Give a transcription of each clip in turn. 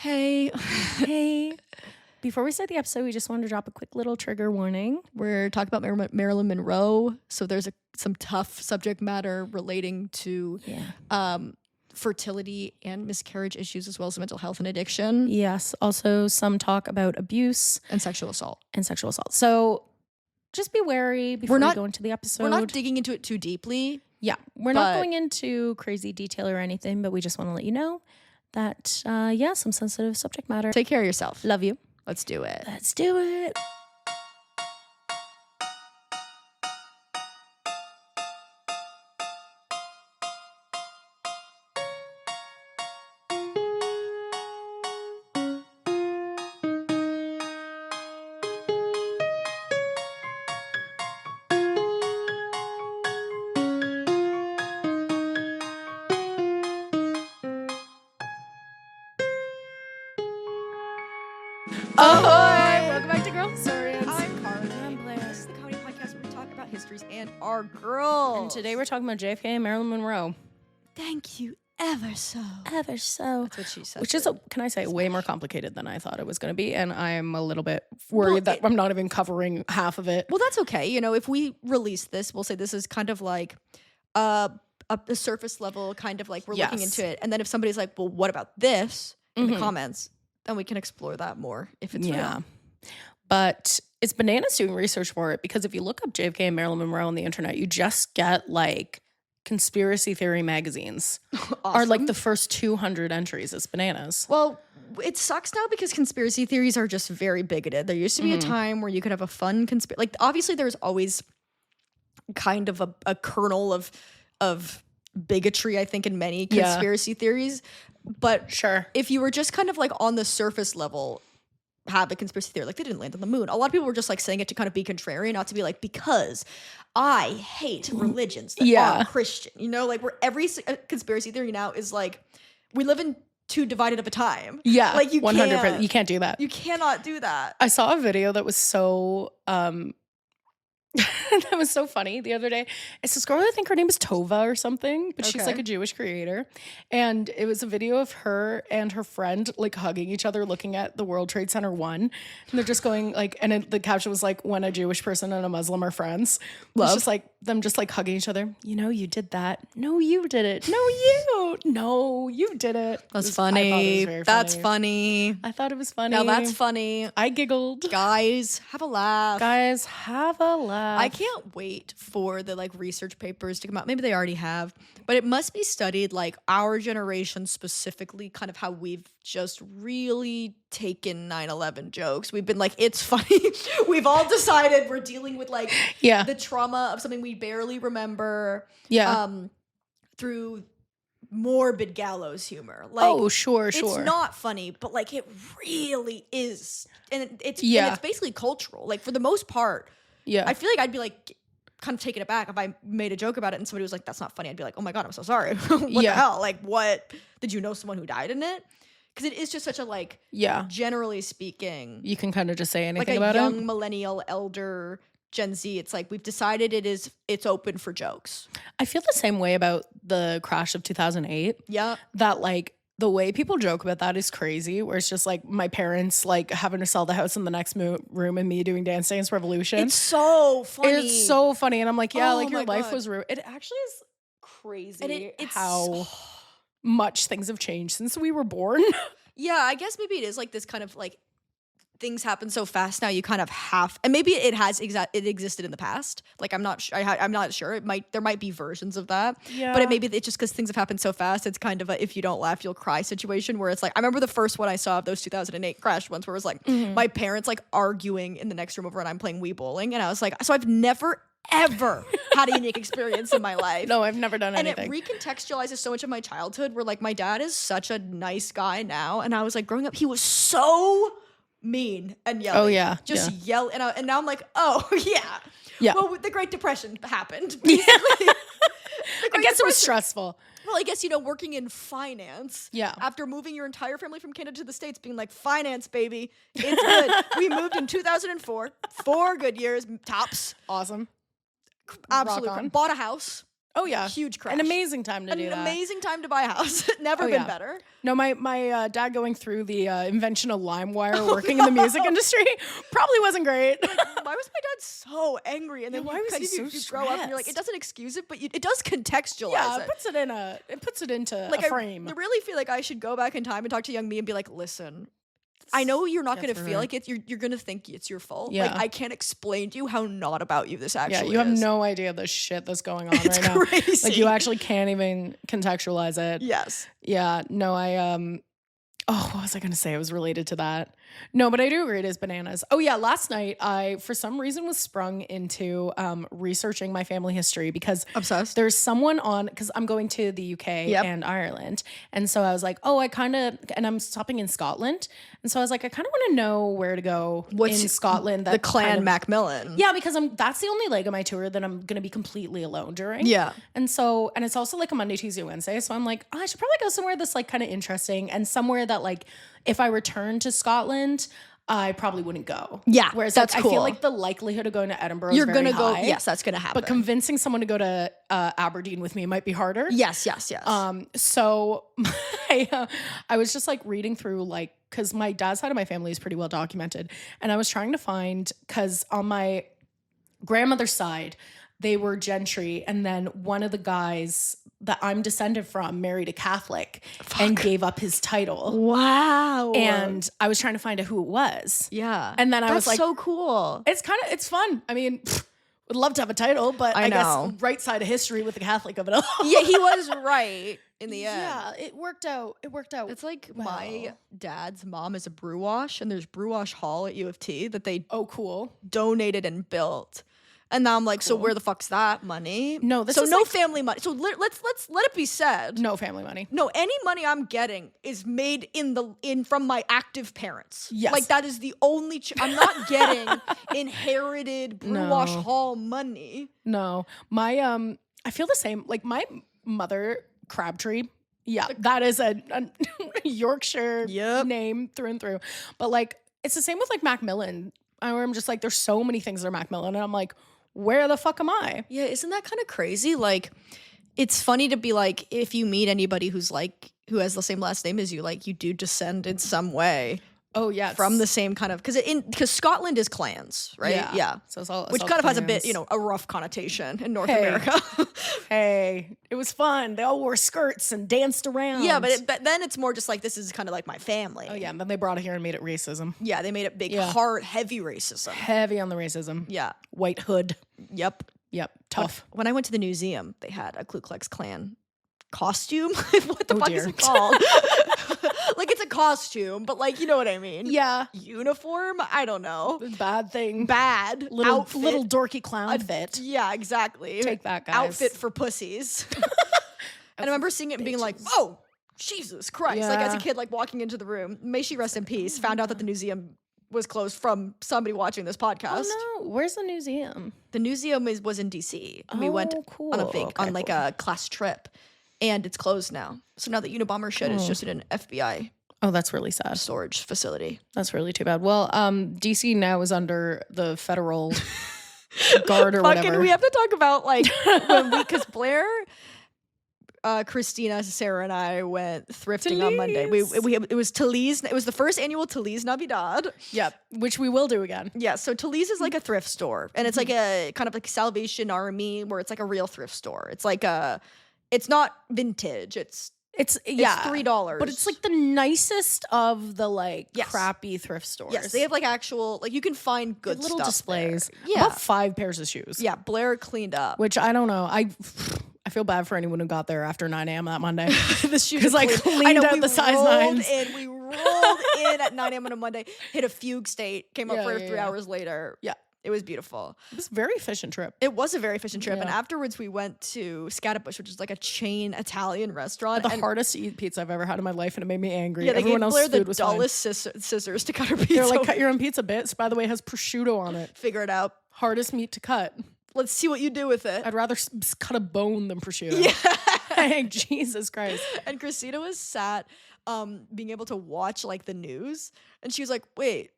Hey. Hey. Before we start the episode, we just wanted to drop a quick little trigger warning. We're talking about Marilyn Monroe, so there's some tough subject matter relating to fertility and miscarriage issues, as well as mental health and addiction. Yes, also some talk about abuse. And sexual assault. So just be wary before we go into the episode. We're not digging into it too deeply. Yeah, we're not going into crazy detail or anything, but we just want to let you know that, some sensitive subject matter. Take care of yourself. Love you. Let's do it. Let's do it. Ahoy! Welcome back to Girl Stories. I'm Carly. I'm Blair. This is the comedy podcast where we talk about histories and our girls. And today we're talking about JFK and Marilyn Monroe. Thank you ever so. Ever so. That's what she said. Which is, can I say, way more complicated than I thought it was going to be. And I'm a little bit worried that I'm not even covering half of it. Well, that's okay. You know, if we release this, we'll say this is kind of like a surface level, kind of like we're looking into it. And then if somebody's like, well, what about this in the comments, then we can explore that more if it's real. But it's bananas doing research for it, because if you look up JFK and Marilyn Monroe on the internet, you just get like conspiracy theory magazines are like the first 200 entries. It's bananas. Well, it sucks now because conspiracy theories are just very bigoted. There used to be a time where you could have a fun conspiracy. Like, obviously, there's always kind of a kernel of bigotry, I think, in many conspiracy theories. But sure, if you were just kind of like on the surface level, have a conspiracy theory, like they didn't land on the moon. A lot of people were just like saying it to kind of be contrarian, not to be like, because I hate religions that are Christian. You know, like where every conspiracy theory now is like, we live in too divided of a time. Yeah, like you 100%. You can't do that. You cannot do that. I saw a video that was so that was so funny the other day. It's this girl, I think her name is Tova or something, but she's like a Jewish creator. And it was a video of her and her friend like hugging each other, looking at the World Trade Center 1. And they're just going like, and the caption was like, when a Jewish person and a Muslim are friends. It's just like them just like hugging each other. You know, you did that. No, you did it. No, you. No, you did it. That's funny. That's funny. I thought it was funny. Now that's funny. I giggled. Guys, have a laugh. Guys, have a laugh. I can't wait for the like research papers to come out. Maybe they already have, but it must be studied like our generation specifically, kind of how we've just really taken 9/11 jokes. We've been like, it's funny. We've all decided we're dealing with like the trauma of something we barely remember. Through morbid gallows humor. Like, oh, sure. It's not funny, but like it really is. And it's basically cultural. Like for the most part. Yeah. I feel like I'd be like kind of taken aback if I made a joke about it and somebody was like, that's not funny. I'd be like, oh my God, I'm so sorry. What the hell? Like, what? Did you know someone who died in it? Because it is just such a like, generally speaking. You can kind of just say anything like about it. Like a young millennial, elder Gen Z. It's like, we've decided it's open for jokes. I feel the same way about the crash of 2008. Yeah. That like, the way people joke about that is crazy, where it's just like my parents like having to sell the house in the next room and me doing Dance Dance Revolution. It's so funny. It's so funny. And I'm like, like your life was ruined. It actually is crazy and it's how much things have changed since we were born. Yeah, I guess maybe it is like this kind of like things happen so fast now you kind of have, and maybe it has it existed in the past. Like I'm not sure. There might be versions of that. Yeah. But maybe it's just because things have happened so fast. It's kind of a if you don't laugh you'll cry situation where it's like I remember the first one I saw of those 2008 crash ones where it was like my parents like arguing in the next room over and I'm playing Wii bowling and I was like, so I've never ever had a unique experience in my life. No, I've never done anything. And it recontextualizes so much of my childhood where like my dad is such a nice guy now and I was like growing up he was so mean and yelling. Oh yeah, yell and now I'm like, oh yeah. Well, the Great Depression happened. Basically. I guess it was stressful. Well, I guess working in finance. Yeah. After moving your entire family from Canada to the States, being like, finance, baby, it's good. We moved in 2004, 4 good years tops. Awesome. Absolutely. Bought a house. Oh yeah, huge crush. An amazing time to do that. An amazing time to buy a house. Never been better. No, my dad going through the invention of LimeWire, working in the music industry, probably wasn't great. Like, why was my dad so angry? And then why was he so you grow up and you're like, it doesn't excuse it, but it does contextualize it. It puts it into like a frame. I really feel like I should go back in time and talk to young me and be like, listen, I know you're not going to feel like it. You're going to think it's your fault. Yeah. Like, I can't explain to you how not about you this actually is. You have no idea the shit that's going on it's right crazy. now. Like, you actually can't even contextualize it. Yes. Yeah. No, what was I going to say? It was related to that. No, but I do agree it is bananas. Oh yeah, last night I, for some reason, was sprung into researching my family history because obsessed. There's someone on, because I'm going to the UK and Ireland. And so I was like, and I'm stopping in Scotland. And so I was like, I kind of want to know where to go in Scotland. The Clan Macmillan. Yeah, because that's the only leg of my tour that I'm going to be completely alone during. Yeah. And so, and it's also like a Monday, Tuesday, Wednesday. So I'm like, I should probably go somewhere that's like kind of interesting and somewhere that like, if I return to Scotland, I probably wouldn't go. Yeah, whereas that's like, cool. I feel like the likelihood of going to Edinburgh You're is very gonna go. high, Yes, that's gonna happen. But convincing someone to go to Aberdeen with me might be harder. Yes. So I was just like reading through like, because my dad's side of my family is pretty well documented, and I was trying to find, because on my grandmother's side, they were gentry, and then one of the guys that I'm descended from married a Catholic and gave up his title. Wow. And I was trying to find out who it was. Yeah. And then I was like, so cool. It's fun. I mean, would love to have a title, but I guess right side of history with the Catholic of it all. Yeah, he was right in the end. Yeah, it worked out. It's like my dad's mom is a brew wash, and there's Brew Wash Hall at U of T that they cool donated and built. And now I'm like, so where the fuck's that money? No, this so is no like, family money. So let it be said, no family money. No, any money I'm getting is made from my active parents. Yes, like that is the only. I'm not getting inherited Brew Wash Hall money. No, my I feel the same. Like my mother, Crabtree. Yeah, that is a Yorkshire name through and through. But like, it's the same with like Macmillan. Where I'm just like, there's so many things that are Macmillan, and I'm like, where the fuck am I? Yeah, isn't that kind of crazy? Like, it's funny to be like, if you meet anybody who has the same last name as you, like you do descend in some way. Oh yeah, from the same kind of, because Scotland is clans, right? Yeah. So it's all, which kind of has a bit, a rough connotation in North America. Hey, it was fun. They all wore skirts and danced around. Yeah, but then it's more just like, this is kind of like my family. Oh yeah, and then they brought it here and made it racism. Yeah, they made it big, hard, heavy racism. Heavy on the racism. Yeah. White hood. Yep. Tough. When I went to the museum, they had a Ku Klux Klan costume. What the fuck is it called? Like, it's a costume, but like, you know what I mean? Yeah. Uniform? I don't know. Bad thing. Bad. Little outfit. Little dorky clown fit. Yeah, exactly. Take that, guys. Outfit for pussies. And I remember seeing it and being like, oh, Jesus Christ. Like, as a kid, like walking into the room, may she rest in peace, found out that the museum was closed from somebody watching this podcast. Oh no, where's the museum? The museum was in DC. We went on a class trip, and it's closed now. So now that Unabomber shit is just in an FBI. Oh, that's really sad. Storage facility. That's really too bad. Well, DC now is under the federal guard or whatever. We have to talk about like because Blair, Christina, Sarah, and I went thrifting on Monday. It was Talise. It was the first annual Talise Navidad. Yep, which we will do again. Yeah, so Talise is like a thrift store, and it's like a kind of like Salvation Army, where it's like a real thrift store. It's like it's not vintage. It's $3, but it's like the nicest of the crappy thrift stores. Yes, they have like actual, like you can find good little stuff displays. there. Yeah, about 5 pairs of shoes. Yeah, Blair cleaned up. Which I don't know. I feel bad for anyone who got there after 9 a.m. that Monday. The shoes because I cleaned out the size 9s. We rolled in at 9 a.m. on a Monday, hit a fugue state, came up for 3 hours later. Yeah. It was beautiful. It was a very efficient trip. It was a very efficient trip. And afterwards we went to Scatterbush, which is like a chain Italian restaurant. The hardest to eat pizza I've ever had in my life, and it made me angry. Yeah, Everyone else's food was fine. They gave Blair the dullest scissors to cut her pizza. They're like, cut your own pizza bits. By the way, it has prosciutto on it. Figure it out. Hardest meat to cut. Let's see what you do with it. I'd rather cut a bone than prosciutto. Yeah. Jesus Christ. And Christina was sat being able to watch like the news, and she was like, wait,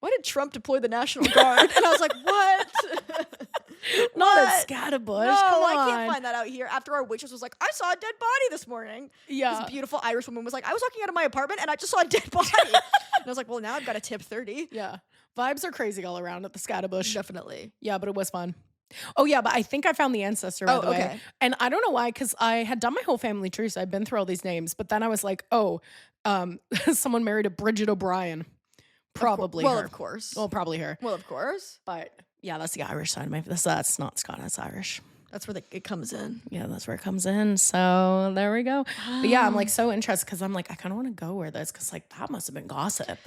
why did Trump deploy the National Guard? And I was like, what? Not at Scatterbush. No, Come on. I can't find that out here. After our waitress was like, I saw a dead body this morning. Yeah. This beautiful Irish woman was like, I was walking out of my apartment and I just saw a dead body. And I was like, well, now I've got to tip 30. Yeah. Vibes are crazy all around at the Scatterbush. Definitely. Yeah, but it was fun. Oh, yeah, but I think I found the ancestor, by the way. And I don't know why, because I had done my whole family tree, so I'd been through all these names. But then I was like, someone married a Bridget O'Brien. Probably her. Well, of course. Well, probably her. Well, of course. But yeah, that's the Irish side of my that's not Scottish, that's Irish. That's where it comes in. Yeah, that's where it comes in. So there we go. But yeah, I'm like so interested because I'm like, I kind of want to go where this, because like that must have been gossip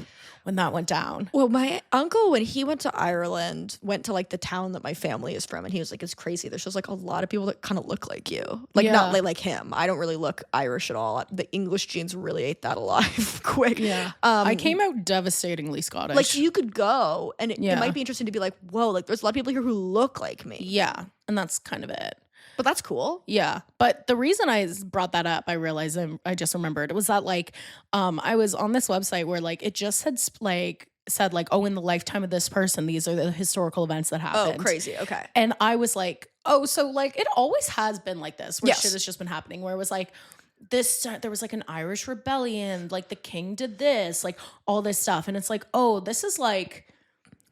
when that went down. Well, my uncle, when he went to Ireland, went to like the town that my family is from, and he was like, it's crazy. There's just like a lot of people that kind of look like you. Like not like him. I don't really look Irish at all. The English genes really ate that alive quick. Yeah. I came out devastatingly Scottish. Like you could go, and it might be interesting to be like, whoa, like there's a lot of people here who look like me. Yeah. And that's kind of it. But that's cool. Yeah. But the reason I brought that up, I realized I just remembered, it was that like I was on this website where like it just said like, oh, in the lifetime of this person, these are the historical events that happened. Oh, crazy. Okay. And I was like, oh, so like it always has been like this, where shit has just been happening, where it was like there was like an Irish rebellion, like the king did this, like all this stuff. And it's like, oh, this is like,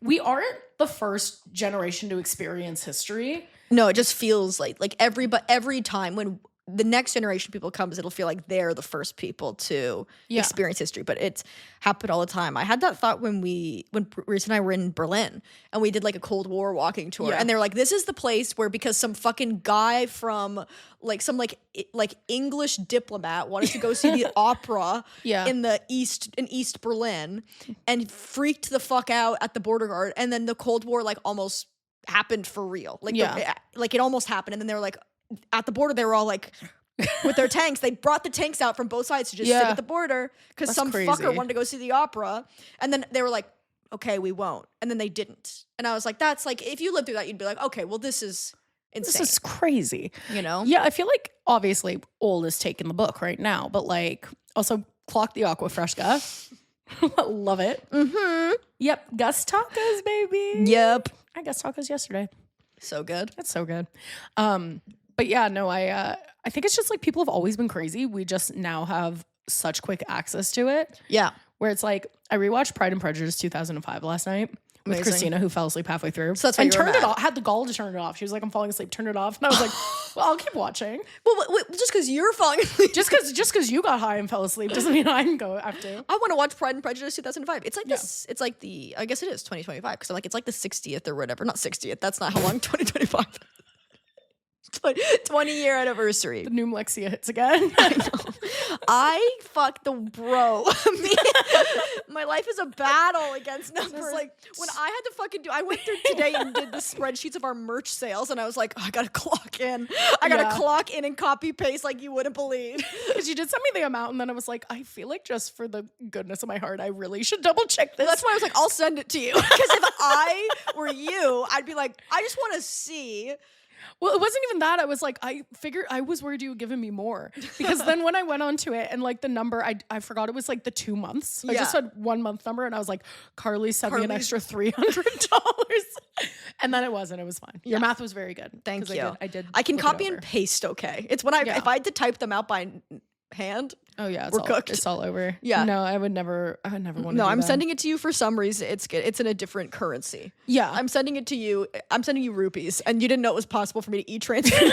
we aren't the first generation to experience history. No, it just feels like every time when the next generation of people comes, it'll feel like they're the first people to experience history. But it's happened all the time. I had that thought when Reese and I were in Berlin and we did like a Cold War walking tour, and they're like, this is the place where, because some fucking guy from like some like English diplomat wanted to go see the opera in East Berlin and freaked the fuck out at the border guard, and then the Cold War like almost happened for real. Like it almost happened, and then they were like, at the border, they were all like, with their tanks. They brought the tanks out from both sides to just sit at the border because some fucker wanted to go see the opera. And then they were like, okay, we won't. And then they didn't. And I was like, that's like, if you lived through that, you'd be like, okay, well, this is insane. This is crazy. You know? Yeah, I feel like obviously old is taking the book right now, but like also clock the Aqua Fresca. Love it. Mm-hmm. Yep. Gus tacos, baby. Yep. I got tacos yesterday. So good. That's so good. But yeah, no, I think it's just like people have always been crazy. We just now have such quick access to it. Yeah. Where it's like, I rewatched Pride and Prejudice 2005 last night with Christina, who fell asleep halfway through. So that's why and you were turned it mad. off. Had the gall to turn it off. She was like, I'm falling asleep. Turn it off. And I was like, well, I'll keep watching. Well, wait, just because you're falling asleep. Just because you got high and fell asleep doesn't mean I can go after. I want to watch Pride and Prejudice 2005. It's like this. It's like I guess it is 2025 because I'm like, it's like the 60th or whatever. Not 60th. That's not how long 2025. 20-year anniversary. The pneumoxia hits again. I know. I fucked the bro. My life is a battle against numbers. Like when I had to fucking I went through today and did the spreadsheets of our merch sales, and I was like, oh, I gotta clock in. I gotta clock in and copy paste like you wouldn't believe. Because you did send me the amount, and then I was like, I feel like just for the goodness of my heart, I really should double check this. That's why I was like, I'll send it to you. Because if I were you, I'd be like, I just want to see. Well, it wasn't even that. I was like, I figured I was worried you were giving me more. Because then when I went onto it and like the number, I forgot it was like the 2 months. I just had 1 month number and I was like, Carly sent me an extra $300. And then it wasn't. It was fine. Your math was very good. Thank you. I did. I can copy and paste okay. It's when if I had to type them out by hand. Oh yeah, we're cooked. It's all over. Yeah. No, I would never want to do I'm that. sending it to you for some reason. It's in a different currency. Yeah. I'm sending it to you. I'm sending you rupees, and you didn't know it was possible for me to e-transfer.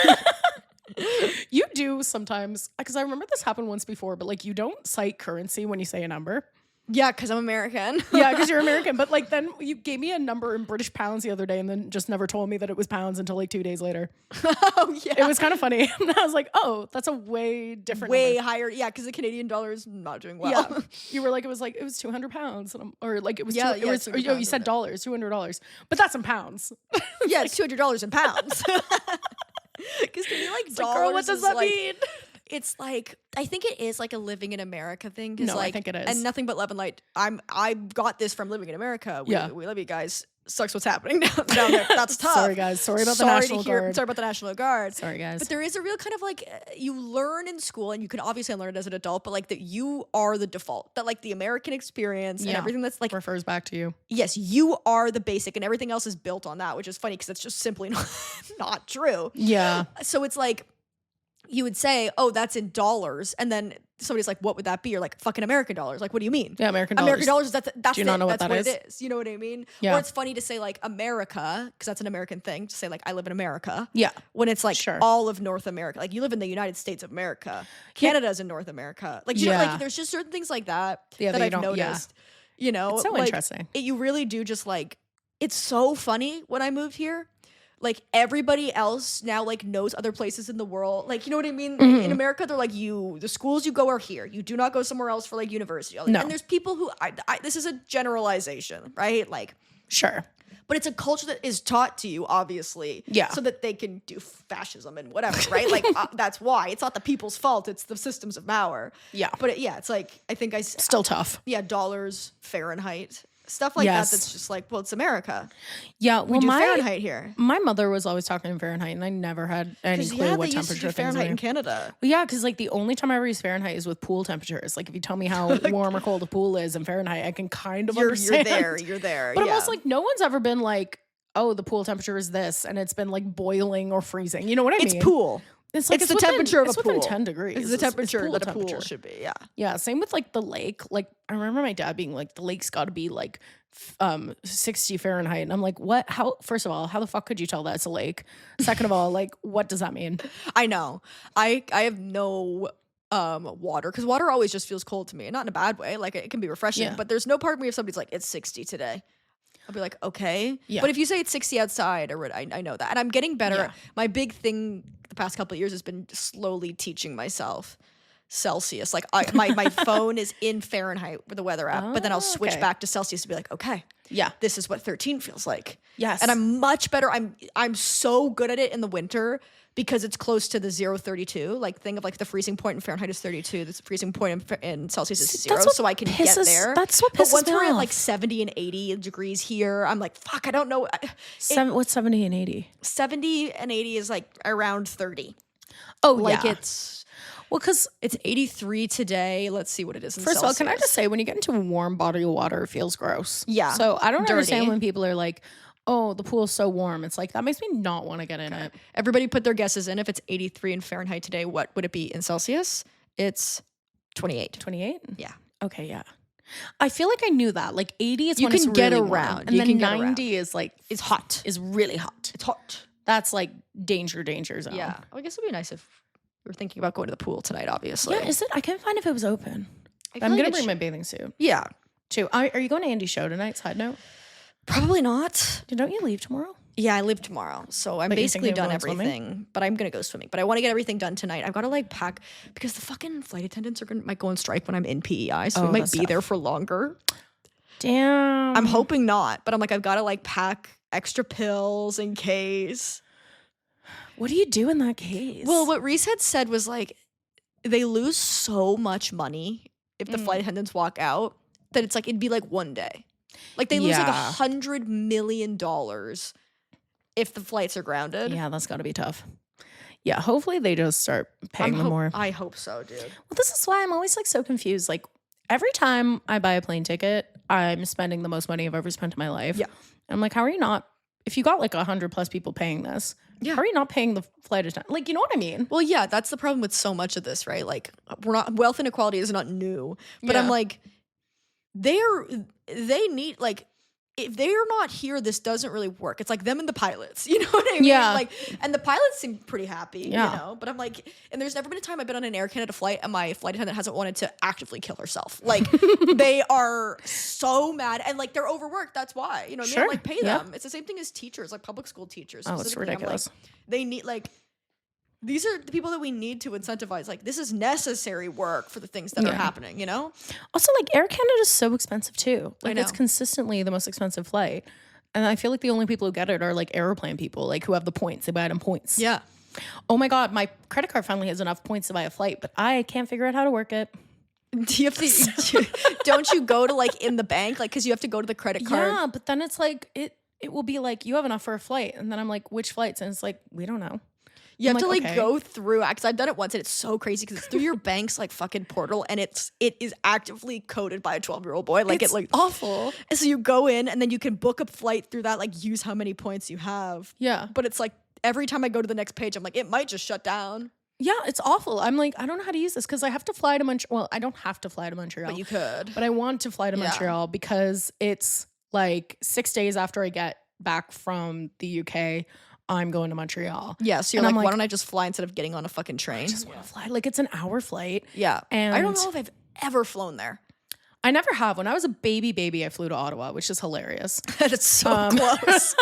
You do sometimes, because I remember this happened once before, but like you don't cite currency when you say a number. Yeah, because I'm American. Yeah, because you're American. But like then you gave me a number in British pounds the other day and then just never told me that it was pounds until like 2 days later. Oh, yeah. It was kind of funny. And I was like, oh, that's a way different way number. higher. Yeah, because the Canadian dollar is not doing well. Yeah. You were like, it was 200 pounds. Or like it was, you said dollars, $200. But that's in pounds. Yeah, it's $200 in pounds. Because to me, like, dollars girl, what does that mean? It's like, I think it is like a living in America thing. No, like, I think it is. And nothing but love and light. I got this from living in America. We love you guys. sucks what's happening down there. That's tough. Sorry, guys. Sorry about the National Guard. Sorry about the National Guard. Sorry, guys. But there is a real kind of like, you learn in school, and you can obviously learn it as an adult, but like that you are the default. That like the American experience and everything that's like refers back to you. Yes, you are the basic, and everything else is built on that, which is funny because it's just simply not true. Yeah. So it's like, you would say, oh, that's in dollars. And then somebody's like, what would that be? You're like, fucking American dollars. Like, what do you mean? Yeah, American dollars. American dollars, that's do you not know what that's that what is? it is. You know what I mean? Yeah. Or it's funny to say like America, because that's an American thing, to say like, I live in America. Yeah. When it's like Sure. all of North America. Like, you live in the United States of America. Canada's in North America. Like, you know, like there's just certain things like that that I've noticed. You know? It's so like, interesting. You really do just like, it's so funny when I moved here. Like, everybody else now like knows other places in the world. Like, you know what I mean? In America, they're like, the schools you go are here. You do not go somewhere else for like university. No. And there's people who, this is a generalization, right? Like, sure. but it's a culture that is taught to you, obviously. Yeah. So that they can do fascism and whatever, right? Like, that's why. It's not the people's fault. It's the systems of power. Yeah. But it's like, I think Still tough. Yeah, dollars, Fahrenheit. Stuff like that that's just like, well, it's America. Yeah, well, we do Fahrenheit here. My mother was always talking in Fahrenheit, and I never had any clue what temperature Fahrenheit in Canada. Well, yeah, because like the only time I ever use Fahrenheit is with pool temperatures. Like if you tell me how warm or cold a pool is in Fahrenheit, I can kind of understand. You're there. But I'm also like, no one's ever been like, oh, the pool temperature is this, and it's been like boiling or freezing. You know what I mean? It's pool. It's like it's the temperature of a pool. pool. It's within 10 degrees. It's the temperature that a temperature. pool should be. Yeah. Yeah. Same with like the lake. Like I remember my dad being like, the lake's got to be like 60 Fahrenheit, and I'm like, what? How? First of all, how the fuck could you tell that's a lake? Second of all, like, what does that mean? I know. I have no water, because water always just feels cold to me, not in a bad way. Like, it can be refreshing, but there's no part of me if somebody's like, it's 60 today. I'll be like, okay. Yeah. But if you say it's 60 outside, I know that. And I'm getting better. Yeah. My big thing the past couple of years has been slowly teaching myself Celsius. Like, my phone is in Fahrenheit with the weather app, but then I'll switch back to Celsius to be like, okay, yeah, this is what 13 feels like. Yes. And I'm much better. I'm so good at it in the winter because it's close to the 0-32, like thing of like the freezing point in Fahrenheit is 32. The freezing point in Celsius is 0, so I can get there. That's what pisses me off. But once we're at like 70 and 80 degrees here, I'm like, fuck, I don't know. What's 70 and 80? 70 and 80 is like around 30. Oh, like yeah. It's... Well, because it's 83 today. Let's see what it is in First Celsius. of all, can I just say, when you get into a warm body of water, it feels gross. Yeah. So I don't understand when people are like, oh, the pool is so warm. It's like, that makes me not want to get in it. Everybody put their guesses in. If it's 83 in Fahrenheit today, what would it be in Celsius? It's 28. 28? Yeah. Okay, yeah. I feel like I knew that. Like 80 is you when can it's get really around. Warm. And then 90 is like, it's hot. Is really hot. It's hot. That's like danger zone. Yeah. Well, I guess it'd be nice if we were thinking about going to the pool tonight, obviously. Yeah, is it? I can't find if it was open. I'm going to bring my bathing suit. Yeah. Too. Are you going to Andy's show tonight? Side note? Probably not. Don't you leave tomorrow? Yeah, I leave tomorrow. So I'm basically done everything. Swimming? But I'm going to go swimming. But I want to get everything done tonight. I've got to like pack because the fucking flight attendants might go on strike when I'm in PEI. So we might be there for longer. Damn. I'm hoping not. But I'm like, I've got to like pack extra pills in case. What do you do in that case? Well, what Reese had said was like, they lose so much money if the flight attendants walk out that it's like, it'd be like one day. Like they lose like $100 million if the flights are grounded. Yeah, that's got to be tough. Yeah, hopefully they just start paying them more. I hope so, dude. Well, this is why I'm always like so confused. Like every time I buy a plane ticket, I'm spending the most money I've ever spent in my life. Yeah. And I'm like, how are you not? If you got like 100 plus people paying this, how are you not paying the flight attendant? Like, you know what I mean? Well, yeah, that's the problem with so much of this, right? Like, wealth inequality is not new, but I'm like, they need, like, if they are not here, this doesn't really work. It's like them and the pilots, you know what I mean? Yeah. Like, and the pilots seem pretty happy, you know? But I'm like, and there's never been a time I've been on an Air Canada flight and my flight attendant hasn't wanted to actively kill herself. Like, they are so mad and like they're overworked. That's why, you know what I mean? I'm like, pay them. It's the same thing as teachers, like public school teachers. Oh, it's ridiculous. Like, they need like, these are the people that we need to incentivize. Like, this is necessary work for the things that are happening, you know? Also, like, Air Canada is so expensive, too. Like, it's consistently the most expensive flight. And I feel like the only people who get it are, like, airplane people, like, who have the points. They buy it in points. Yeah. Oh, my God. My credit card finally has enough points to buy a flight, but I can't figure out how to work it. Do you have to... don't you go to, like, in the bank? Like, because you have to go to the credit card. Yeah, but then it's like... it will be like, you have enough for a flight. And then I'm like, which flights? And it's like, we don't know. You have I'm to like, like okay. go through, because I've done it once and it's so crazy because it's through your bank's like fucking portal and it is actively coded by a 12-year-old boy. Like It's it like awful. And so you go in and then you can book a flight through that, like use how many points you have. Yeah. But it's like every time I go to the next page, I'm like, it might just shut down. Yeah, it's awful. I'm like, I don't know how to use this because I have to fly to Montreal. Well, I don't have to fly to Montreal. But you could. But I want to fly to Montreal because it's like 6 days after I get back from the UK, I'm going to Montreal. Yeah, so you're like, why don't I just fly instead of getting on a fucking train? I just want to fly. Like, it's an hour flight. Yeah. And I don't know if I've ever flown there. I never have. When I was a baby, I flew to Ottawa, which is hilarious. That's so close.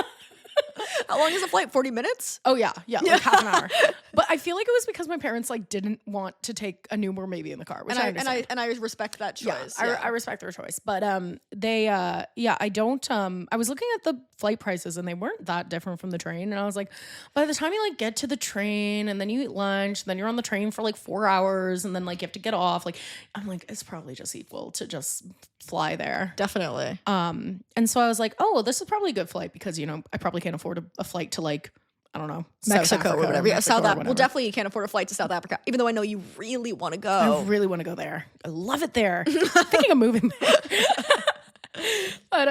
How long is the flight? 40 minutes? Oh yeah, like half an hour. But I feel like it was because my parents like didn't want to take a newborn baby in the car, which I understand. And I respect that choice. Yeah, I respect their choice. But I don't. I was looking at the flight prices and they weren't that different from the train. And I was like, by the time you like get to the train and then you eat lunch, then you're on the train for like 4 hours and then like you have to get off. Like I'm like, it's probably just equal to just fly there. Definitely. And so I was like, oh well, this is probably a good flight because I probably can't afford a flight to like, I don't know, Mexico or whatever. Yeah, South Africa. Well, definitely definitely you can't afford a flight to South Africa, even though I know you really want to go. I really want to go there. I love it there. Thinking of moving there. But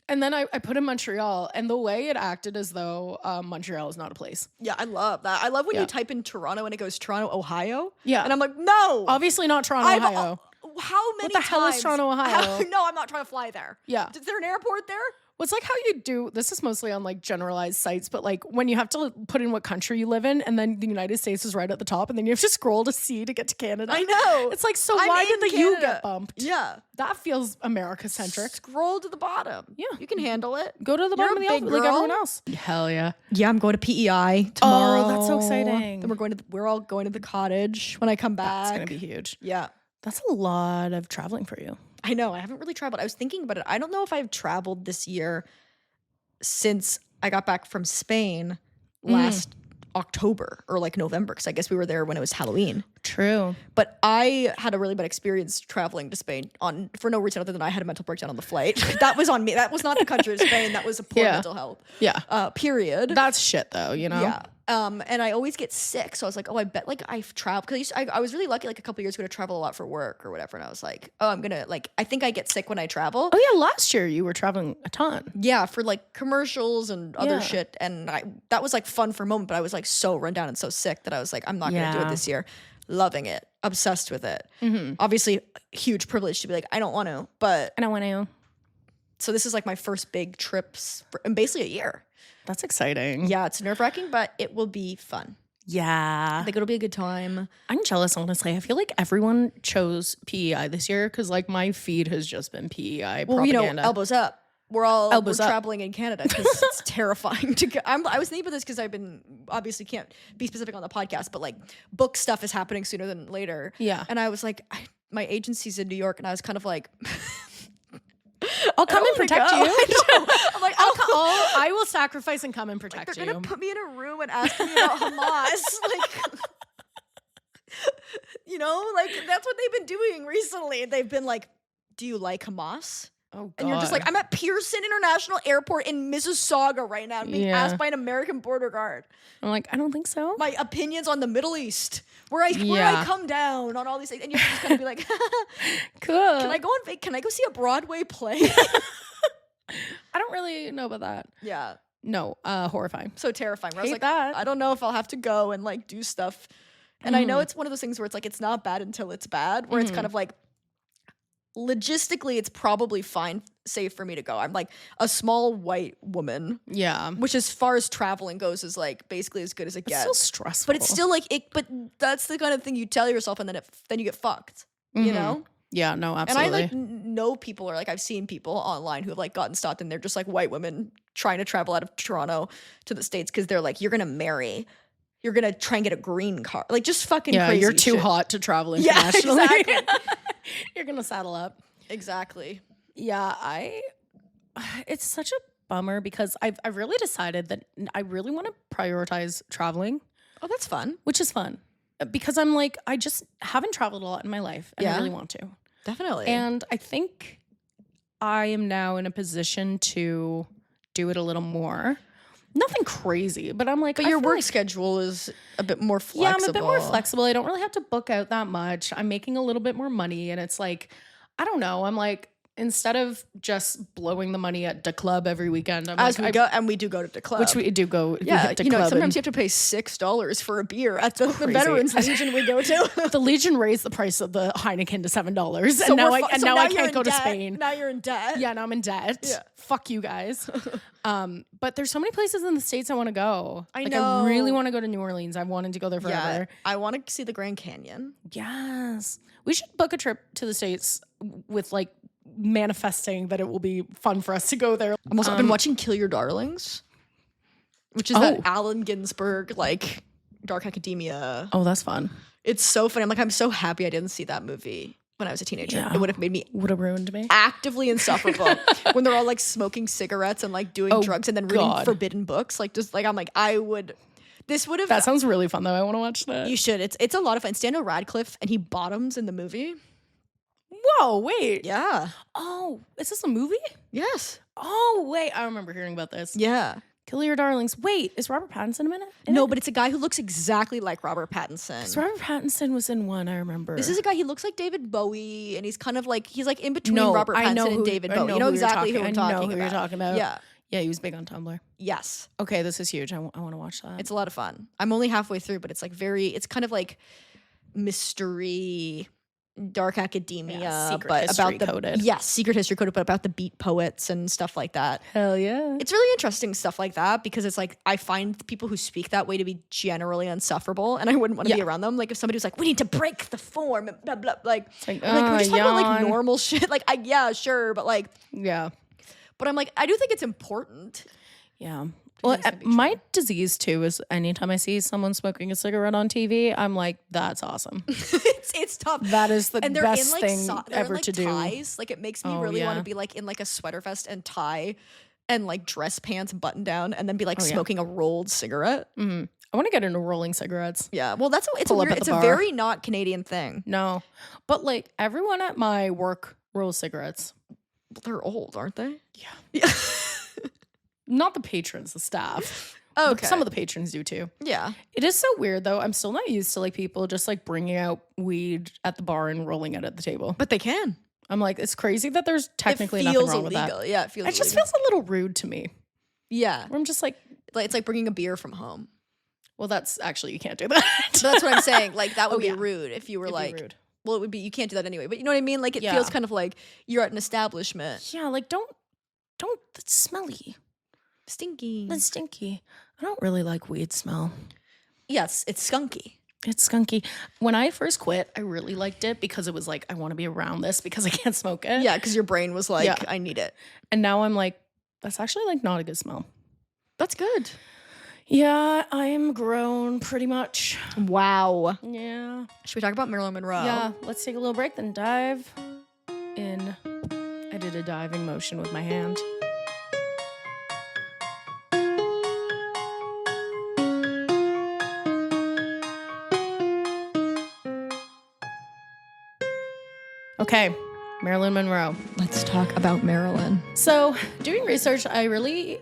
and then I put in Montreal, and the way it acted as though Montreal is not a place. Yeah, I love that. I love when you type in Toronto and it goes Toronto, Ohio. Yeah. And I'm like, no. Obviously not Toronto, Ohio. How many What the hell is Toronto, Ohio? No, I'm not trying to fly there. Yeah. Is there an airport there? Well, it's like how you do, this is mostly on like generalized sites, but like when you have to put in what country you live in and then the United States is right at the top and then you have to scroll to C to get to Canada. I know. It's like, so I'm why in did the Canada. U get bumped? Yeah. That feels America-centric. Scroll to the bottom. Yeah. You can handle it. Go to the bottom of the alphabet like everyone else. Hell yeah. Yeah, I'm going to PEI tomorrow. Oh, that's so exciting. Then we're all going to the cottage when I come back. That's going to be huge. Yeah. That's a lot of traveling for you. I know. I haven't really traveled. I was thinking about it. I don't know if I've traveled this year since I got back from Spain last October or like November, because I guess we were there when it was Halloween. True. But I had a really bad experience traveling to Spain for no reason other than I had a mental breakdown on the flight. That was on me. That was not the country of Spain. That was a poor mental health. Yeah. Period. That's shit though, you know? Yeah. And I always get sick. So I was like, oh, I bet like I've traveled. Because I was really lucky like a couple years ago to travel a lot for work or whatever. And I was like, oh, I'm going to like, I think I get sick when I travel. Oh yeah, last year you were traveling a ton. Yeah, for like commercials and other shit. And that was like fun for a moment, but I was like so run down and so sick that I was like, I'm not going to do it this year. Loving it. Obsessed with it. Mm-hmm. Obviously, huge privilege to be like, I don't want to, but. I don't want to. So this is like my first big trips in basically a year. That's exciting. Yeah, it's nerve-wracking, but it will be fun. Yeah. I think it'll be a good time. I'm jealous, honestly. I feel like everyone chose PEI this year because like my feed has just been PEI well, propaganda. Elbows up. We're traveling in Canada because it's terrifying to go. I was thinking about this because I've been obviously can't be specific on the podcast, but like book stuff is happening sooner than later. Yeah. And I was like, my agency's in New York, and I was kind of like, I'll come and protect you. I'm like, I will sacrifice and come and protect you. They're gonna put me in a room and ask me about Hamas, like. Like that's what they've been doing recently. They've been like, do you like Hamas? Oh, God. And you're just like, I'm at Pearson International Airport in Mississauga right now, being asked by an American border guard. I'm like, I don't think so. My opinions on the Middle East, where I come down on all these things, and you're just gonna be like, cool. Can I go see a Broadway play? I don't really know about that. Yeah. No, horrifying. So terrifying. Where I was like, that. I don't know if I'll have to go and like do stuff. And I know it's one of those things where it's like, it's not bad until it's bad, where it's kind of like, logistically, it's probably safe for me to go. I'm like a small white woman. Yeah. Which as far as traveling goes is like basically as good as it gets. It's still stressful. But it's still like but that's the kind of thing you tell yourself and then you get fucked. You know? Yeah, no, absolutely. And I like know people, or like I've seen people online who have like gotten stopped and they're just like white women trying to travel out of Toronto to the States because they're like, you're gonna try and get a green card. Like just fucking crazy you're too shit. Hot to travel internationally. Yeah, exactly. You're gonna saddle up. Exactly. Yeah, it's such a bummer because I've really decided that I really want to prioritize traveling. Oh, that's fun. Which is fun. Because I'm like, I just haven't traveled a lot in my life and I really want to. Definitely. And I think I am now in a position to do it a little more. Nothing crazy, but I'm like, but your work schedule is a bit more flexible. Yeah, I'm a bit more flexible. I don't really have to book out that much. I'm making a little bit more money, and it's like, I don't know. I'm like, instead of just blowing the money at the club every weekend, we do go to the club, which we do go. Yeah, sometimes you have to pay $6 for a beer at the Veterans Legion we go to. The Legion raised the price of the Heineken to $7, and now I can't go to Spain. Now you're in debt. Yeah, now I'm in debt. Yeah. Fuck you guys. But there's so many places in the States I want to go. I know. I really want to go to New Orleans. I've wanted to go there forever. Yeah, I want to see the Grand Canyon. Yes. We should book a trip to the States with like manifesting that it will be fun for us to go there. I've been watching Kill Your Darlings, which is that Allen Ginsberg, like, Dark Academia. Oh, that's fun. It's so funny. I'm so happy I didn't see that movie when I was a teenager. Yeah. It would have ruined me. Actively insufferable. When they're all like smoking cigarettes and like doing drugs and then reading forbidden books. Like, just like, I'm like, that sounds really fun though. I want to watch that. You should. It's a lot of fun. It's Daniel Radcliffe and he bottoms in the movie. Whoa, wait. Yeah. Oh, is this a movie? Yes. Oh, wait. I remember hearing about this. Yeah. Kill Your Darlings. Wait, is Robert Pattinson in it? No, but it's a guy who looks exactly like Robert Pattinson. Because Robert Pattinson was in one, I remember. This is a guy, he looks like David Bowie, and he's kind of like, he's like in between Robert Pattinson and David Bowie. You know exactly who I'm talking about. I know who you're talking about. Yeah. Yeah, he was big on Tumblr. Yes. Okay, this is huge. I want to watch that. It's a lot of fun. I'm only halfway through, but it's like it's kind of like mystery, dark academia, secret but history about coded. Yes, secret history coded, but about the beat poets and stuff like that. Hell yeah. It's really interesting stuff like that because it's like I find people who speak that way to be generally insufferable, and I wouldn't want to be around them. Like if somebody was like, "We need to break the form," and blah blah, like can we just talk about like normal shit? Like sure, but like But I'm like, I do think it's important. Yeah. Well, my disease too is anytime I see someone smoking a cigarette on TV, I'm like, that's awesome. It's tough. That is the best thing ever to do. Ties. Like it makes me really want to be like in like a sweater vest and tie and like dress pants button down and then be like smoking a rolled cigarette. Mm-hmm. I want to get into rolling cigarettes. Yeah. Well, it's a very not Canadian thing. No. But like everyone at my work rolls cigarettes. They're old, aren't they? Yeah. Not the patrons, the staff. Oh, okay. Some of the patrons do too. Yeah. It is so weird though. I'm still not used to like people just like bringing out weed at the bar and rolling it at the table. But they can. I'm like, it's crazy that there's technically nothing wrong with that. Yeah, it feels illegal. It just feels a little rude to me. Yeah. Where I'm just like it's like bringing a beer from home. Well, that's actually, you can't do that. But that's what I'm saying. Like that would be rude if you were It'd be rude. Well, it would be, you can't do that anyway. But you know what I mean? Like it feels kind of like you're at an establishment. Yeah, like don't, that's smelly. Stinky. That's stinky. I don't really like weed smell. Yes, it's skunky. It's skunky. When I first quit, I really liked it because it was like, I want to be around this because I can't smoke it. Yeah, because your brain was like, I need it. And now I'm like, that's actually like not a good smell. That's good. Yeah, I am grown pretty much. Wow. Yeah. Should we talk about Marilyn Monroe? Yeah, let's take a little break, then dive in. I did a diving motion with my hand. Okay, Marilyn Monroe. Let's talk about Marilyn. So, doing research, I really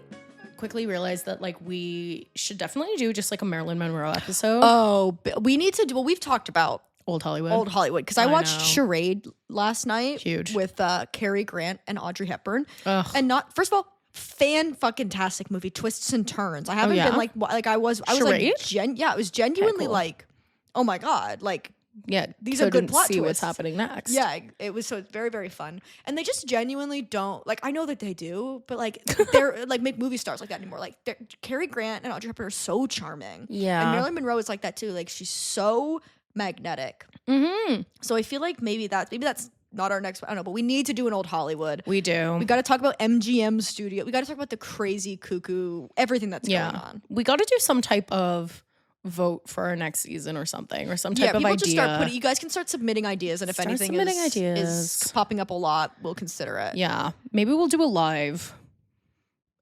quickly realized that like we should definitely do just like a Marilyn Monroe episode. Oh, we need to do. Well, we've talked about Old Hollywood because I watched Charade last night. Huge. With Cary Grant and Audrey Hepburn. Ugh. And first of all, fan-fucking-tastic movie, twists and turns. I haven't been like I was Charade? Like I was genuinely like, oh my god, like. Yeah, these are good plot see twists. What's happening next. Yeah, it was, so it's very, very fun. And they just genuinely don't, like, I know that they do, but like they're like make movie stars like that anymore. Like Cary Grant and Audrey Hepburn are so charming. Yeah. And Marilyn Monroe is like that too. Like she's so magnetic. Mm-hmm. So I feel like maybe that's not our next, I don't know, but we need to do an Old Hollywood. We do. We got to talk about MGM Studio. We got to talk about the crazy cuckoo, everything that's going on. We got to do some type of vote for our next season or something, or some type of idea. Just start you guys can start submitting ideas, and if anything is popping up a lot, we'll consider it. Yeah, maybe we'll do a live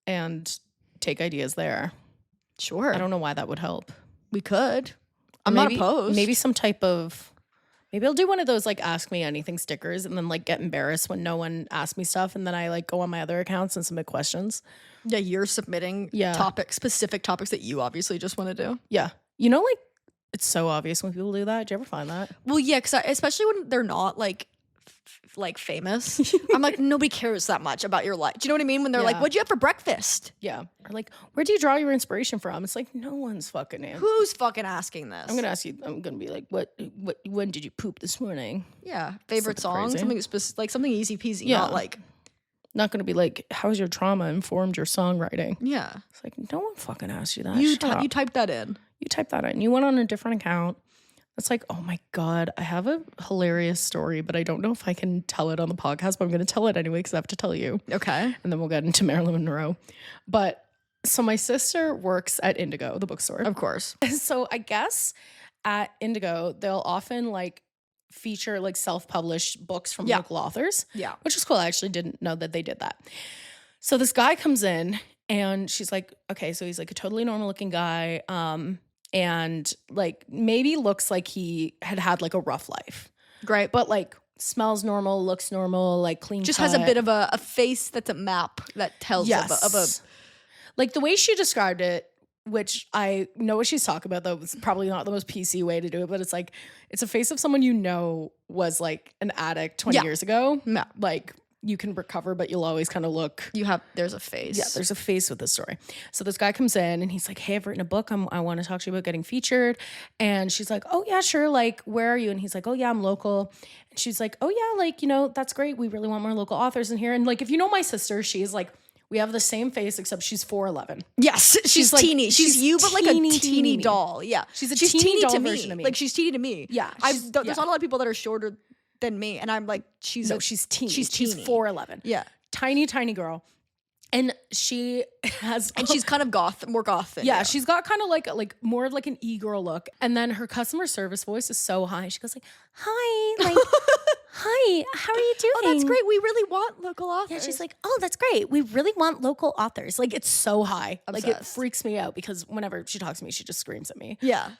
and take ideas there. Sure. I don't know why that would help. We could. I'm not opposed. Maybe some type of Maybe I'll do one of those like ask me anything stickers and then like get embarrassed when no one asks me stuff and then I like go on my other accounts and submit questions. Yeah, you're submitting specific topics that you obviously just want to do. Yeah. You know, like it's so obvious when people do that. Do you ever find that? Well, yeah, because especially when they're not like famous. I'm like, nobody cares that much about your life. Do you know what I mean? When they're like, what'd you have for breakfast? Yeah. Or like, where do you draw your inspiration from? It's like, no one's fucking in. Who's fucking asking this? I'm gonna ask you. I'm gonna be like, when did you poop this morning? Yeah, favorite song, something like something easy peasy. Yeah. Not gonna be like, how's your trauma informed your songwriting? Yeah, it's like no one fucking asked you that. You typed that in. You typed that in. You went on a different account. It's like, oh my God, I have a hilarious story, but I don't know if I can tell it on the podcast, but I'm going to tell it anyway because I have to tell you. Okay. And then we'll get into Marilyn Monroe. But so my sister works at Indigo, the bookstore. Of course. So I guess at Indigo, they'll often like feature like self-published books from local authors. Yeah. Which is cool. I actually didn't know that they did that. So this guy comes in and she's like, okay, so he's like a totally normal looking guy. And like maybe looks like he had like a rough life. Great. But like smells normal, looks normal, like clean just cut. has a bit of a face that's a map that tells of a like the way she described it, which I know what she's talking about, though it's probably not the most PC way to do it, but it's like it's a face of someone you know was like an addict 20 years ago. Yeah. Like you can recover, but you'll always kind of look. There's a face. Yeah, there's a face with this story. So this guy comes in and he's like, hey, I've written a book. I want to talk to you about getting featured. And she's like, oh, yeah, sure. Like, where are you? And he's like, oh, yeah, I'm local. And she's like, oh, yeah, like, that's great. We really want more local authors in here. And like, if you know my sister, she's like, we have the same face, except she's 4'11". Yes, she's like, teeny. She's you, but like a teeny doll. Yeah, she's teeny doll to version of me. Like she's teeny to me. Yeah, there's not a lot of people that are shorter than me, and I'm like, she's teeny. She's teeny. She's 4'11". Yeah, tiny girl, and she has she's kind of more goth than you. She's got kind of like more of like an e-girl look, and then her customer service voice is so high. She goes like, "Hi, like." Hi, how are you doing? Oh, that's great. We really want local authors. Yeah, she's like, oh, that's great. We really want local authors. Like, it's so high. Obsessed. Like, it freaks me out because whenever she talks to me, she just screams at me. Yeah.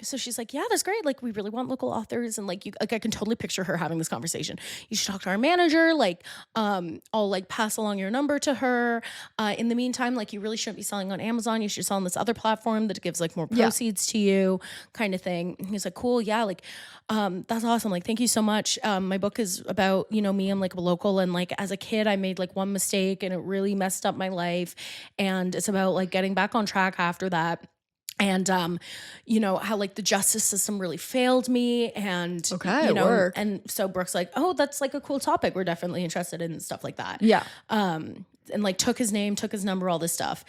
So she's like, yeah, that's great. Like, we really want local authors. And like, I can totally picture her having this conversation. You should talk to our manager. Like, I'll like pass along your number to her. In the meantime, like, you really shouldn't be selling on Amazon. You should sell on this other platform that gives like more proceeds to you, kind of thing. And he's like, cool. Yeah. Like, that's awesome. Like, thank you so much. My book is about, me. I'm like a local, and like as a kid, I made like one mistake and it really messed up my life. And it's about like getting back on track after that. And, how like the justice system really failed me, and, work. And so Brooke's like, oh, that's like a cool topic. We're definitely interested in stuff like that. Yeah. And like took his name, took his number, all this stuff.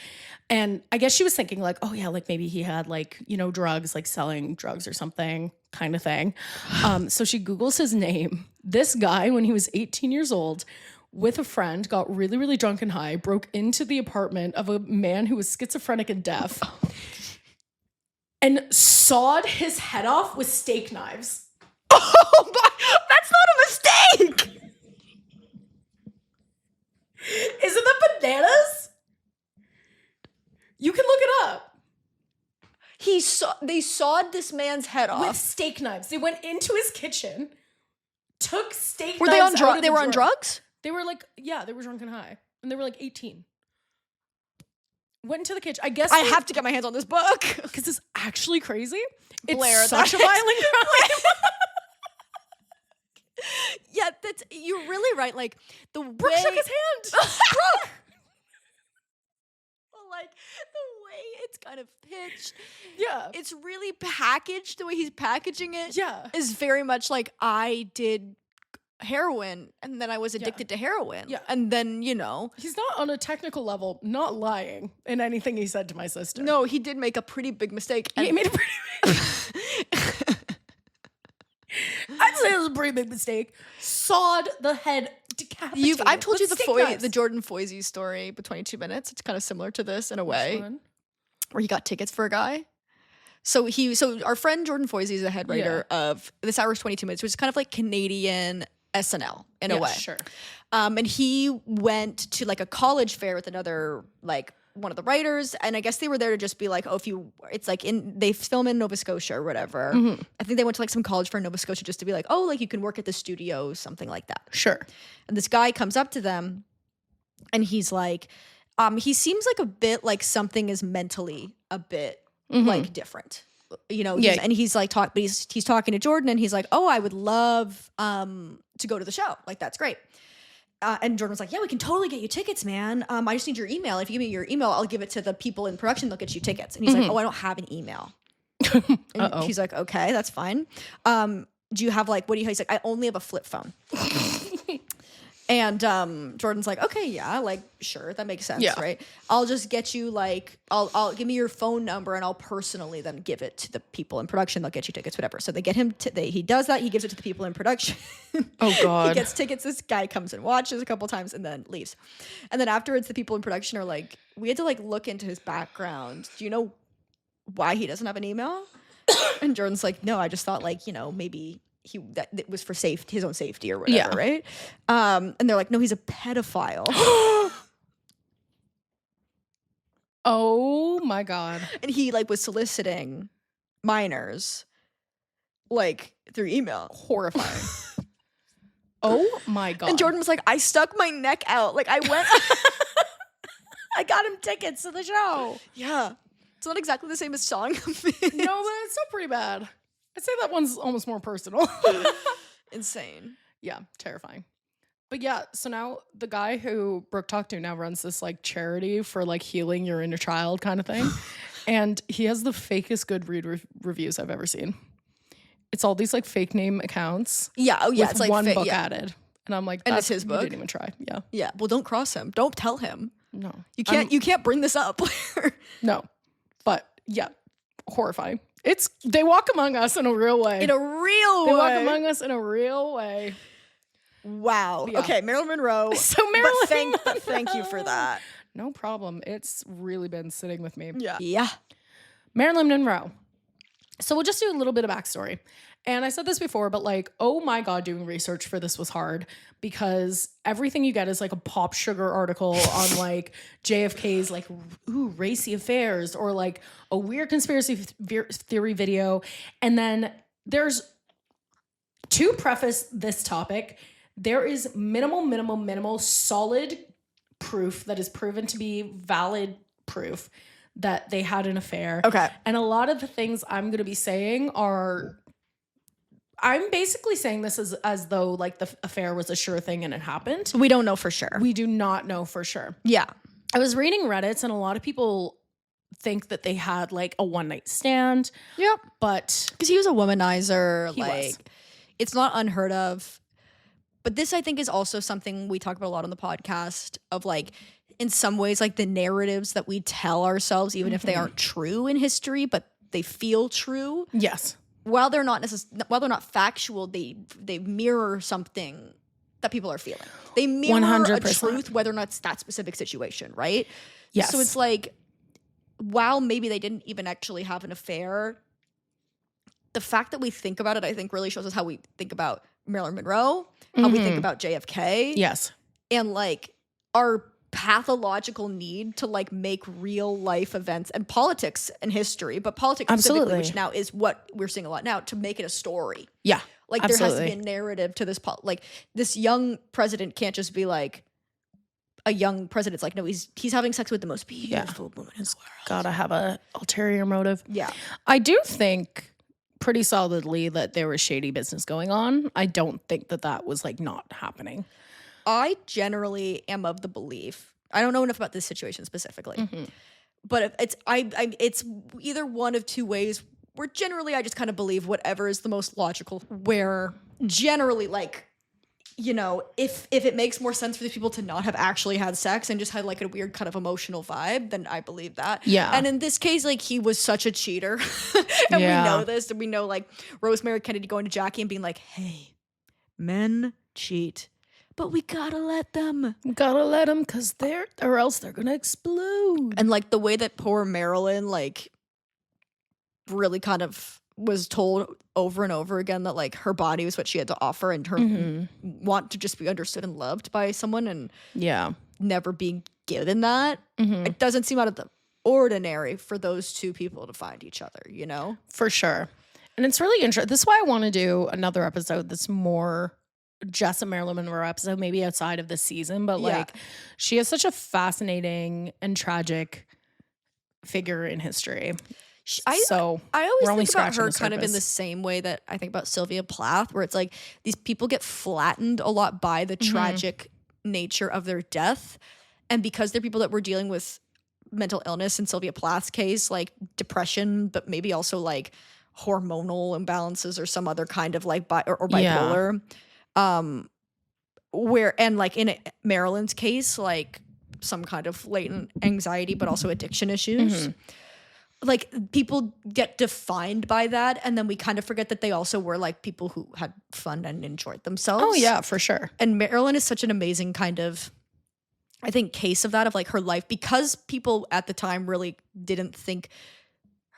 And I guess she was thinking like, oh yeah, like maybe he had like, drugs, like selling drugs or something kind of thing. So she Googles his name. This guy, when he was 18 years old, with a friend, got really, really drunk and high, broke into the apartment of a man who was schizophrenic and deaf. And sawed his head off with steak knives. Oh my, that's not a mistake. Isn't that bananas? You can look it up. They sawed this man's head off with steak knives. They went into his kitchen, took steak knives. Were they on drugs? They were on drugs? They were like, yeah, they were drunk and high. And they were like 18. Went into the kitchen. I guess I have to get my hands on this book because it's actually crazy. Blair, it's such a violent crime. Yeah, you're really right. Like Brooke shook his hand. Brooke. Like the way it's kind of pitched. Yeah. It's really packaged. The way he's packaging it. Yeah. Is very much like I did heroin and then I was addicted to heroin. Yeah. And then, he's not on a technical level not lying in anything he said to my sister. No, he did make a pretty big mistake. He made a pretty big I'd say it was a pretty big mistake. Sawed the head, decapitated. I've told you the Jordan Foisey story, but 22 minutes. It's kind of similar to this in a way, where he got tickets for a guy. So our friend Jordan Foisey is the head writer of This Hour's 22 Minutes, which is kind of like Canadian SNL in a way. Sure. And he went to like a college fair with another like one of the writers, and I guess they were there to just be like, oh, it's like they film in Nova Scotia or whatever. I think they went to like some college fair in Nova Scotia just to be like, oh, like you can work at the studio, something like that. Sure. And this guy comes up to them and he's like, he seems like a bit like something is mentally a bit like different. You know, and he's like but he's talking to Jordan and he's like, oh, I would love to go to the show. Like, that's great. And Jordan was like, yeah, we can totally get you tickets, man. I just need your email. If you give me your email, I'll give it to the people in production. They'll get you tickets. And he's like, oh, I don't have an email. And she's like, okay, that's fine. Do you have like, he's like, I only have a flip phone. And Jordan's like, okay, yeah, like, sure, that makes sense, right? I'll just get you like, I'll give me your phone number and I'll personally then give it to the people in production. They'll get you tickets, whatever. So they get him, he does that. He gives it to the people in production. Oh, God. He gets tickets. This guy comes and watches a couple times and then leaves. And then afterwards, the people in production are like, we had to like look into his background. Do you know why he doesn't have an email? And Jordan's like, no, I just thought like, you know, maybe that it was for his own safety or whatever, right? And they're like, no, he's a pedophile. Oh my God. And he like was soliciting minors like through email. Horrifying. Oh my God. And Jordan was like, I stuck my neck out. Like I went I got him tickets to the show. Yeah. It's not exactly the same as Song of It. No, but it's still pretty bad. I'd say that one's almost more personal. Insane. Yeah, terrifying. But yeah, so now the guy who Brooke talked to now runs this like charity for like healing your inner child kind of thing. And he has the fakest Goodreads reviews I've ever seen. It's all these like fake name accounts. Yeah, oh yeah, with it's like one book added. And I'm like, and it's his book? You didn't even try. Yeah. Yeah, well, don't cross him. Don't tell him. No. You can't bring this up. No. But yeah, horrifying. They walk among us in a real way. In a real way. They walk among us in a real way. Wow. Yeah. Okay, Marilyn Monroe. So Marilyn but thank you for that. No problem. It's really been sitting with me. Yeah. Yeah. Marilyn Monroe. So we'll just do a little bit of backstory. And I said this before, but like, oh my God, doing research for this was hard because everything you get is like a Pop Sugar article on like JFK's like, racy affairs or like a weird conspiracy theory video. And then to preface this topic, there is minimal solid proof that is proven to be valid proof that they had an affair. Okay. And a lot of the things I'm going to be saying I'm basically saying this as though like the affair was a sure thing and it happened. We don't know for sure. We do not know for sure. Yeah. I was reading Reddits and a lot of people think that they had like a one night stand. Yep. But because he was a womanizer, he was. It's not unheard of. But this I think is also something we talk about a lot on the podcast of like in some ways like the narratives that we tell ourselves even if they aren't true in history but they feel true. Yes. While they're not factual, they mirror something that people are feeling. They mirror 100%. a truth, whether or not it's that specific situation, right? Yes. So it's like, while maybe they didn't even actually have an affair, the fact that we think about it, I think, really shows us how we think about Marilyn Monroe, how we think about JFK. Yes. And like our pathological need to like make real life events and politics and history, but politics specifically, which now is what we're seeing a lot now, to make it a story. Yeah. Like there has to be a narrative to this. Like this young president can't just be like a young president's like, no, he's having sex with the most beautiful woman in the world. Gotta have a ulterior motive. Yeah. I do think pretty solidly that there was shady business going on. I don't think that was like not happening. I generally am of the belief, I don't know enough about this situation specifically, but it's either one of two ways where generally I just kind of believe whatever is the most logical, where generally like, you know, if it makes more sense for these people to not have actually had sex and just had like a weird kind of emotional vibe, then I believe that. Yeah. And in this case, like he was such a cheater and we know this, and we know like Rosemary Kennedy going to Jackie and being like, hey, men cheat. But we gotta let them. Because or else they're gonna explode. And like the way that poor Marilyn like really kind of was told over and over again that like her body was what she had to offer and her want to just be understood and loved by someone and never being given that, it doesn't seem out of the ordinary for those two people to find each other, you know? For sure. And it's really interesting. This is why I want to do another episode that's more just a Marilyn Monroe episode, maybe outside of this season. But like, she is such a fascinating and tragic figure in history. I always think about her kind of in the the same way that I think about Sylvia Plath, where it's like these people get flattened a lot by the tragic nature of their death. And because they're people that were dealing with mental illness, in Sylvia Plath's case, like depression, but maybe also like hormonal imbalances or some other kind of like bipolar. And like in Marilyn's case, like some kind of latent anxiety, but also addiction issues. Like people get defined by that, and then we kind of forget that they also were like people who had fun and enjoyed themselves. Oh yeah, for sure. And Marilyn is such an amazing kind of, I think, case of that, of like her life, because people at the time really didn't think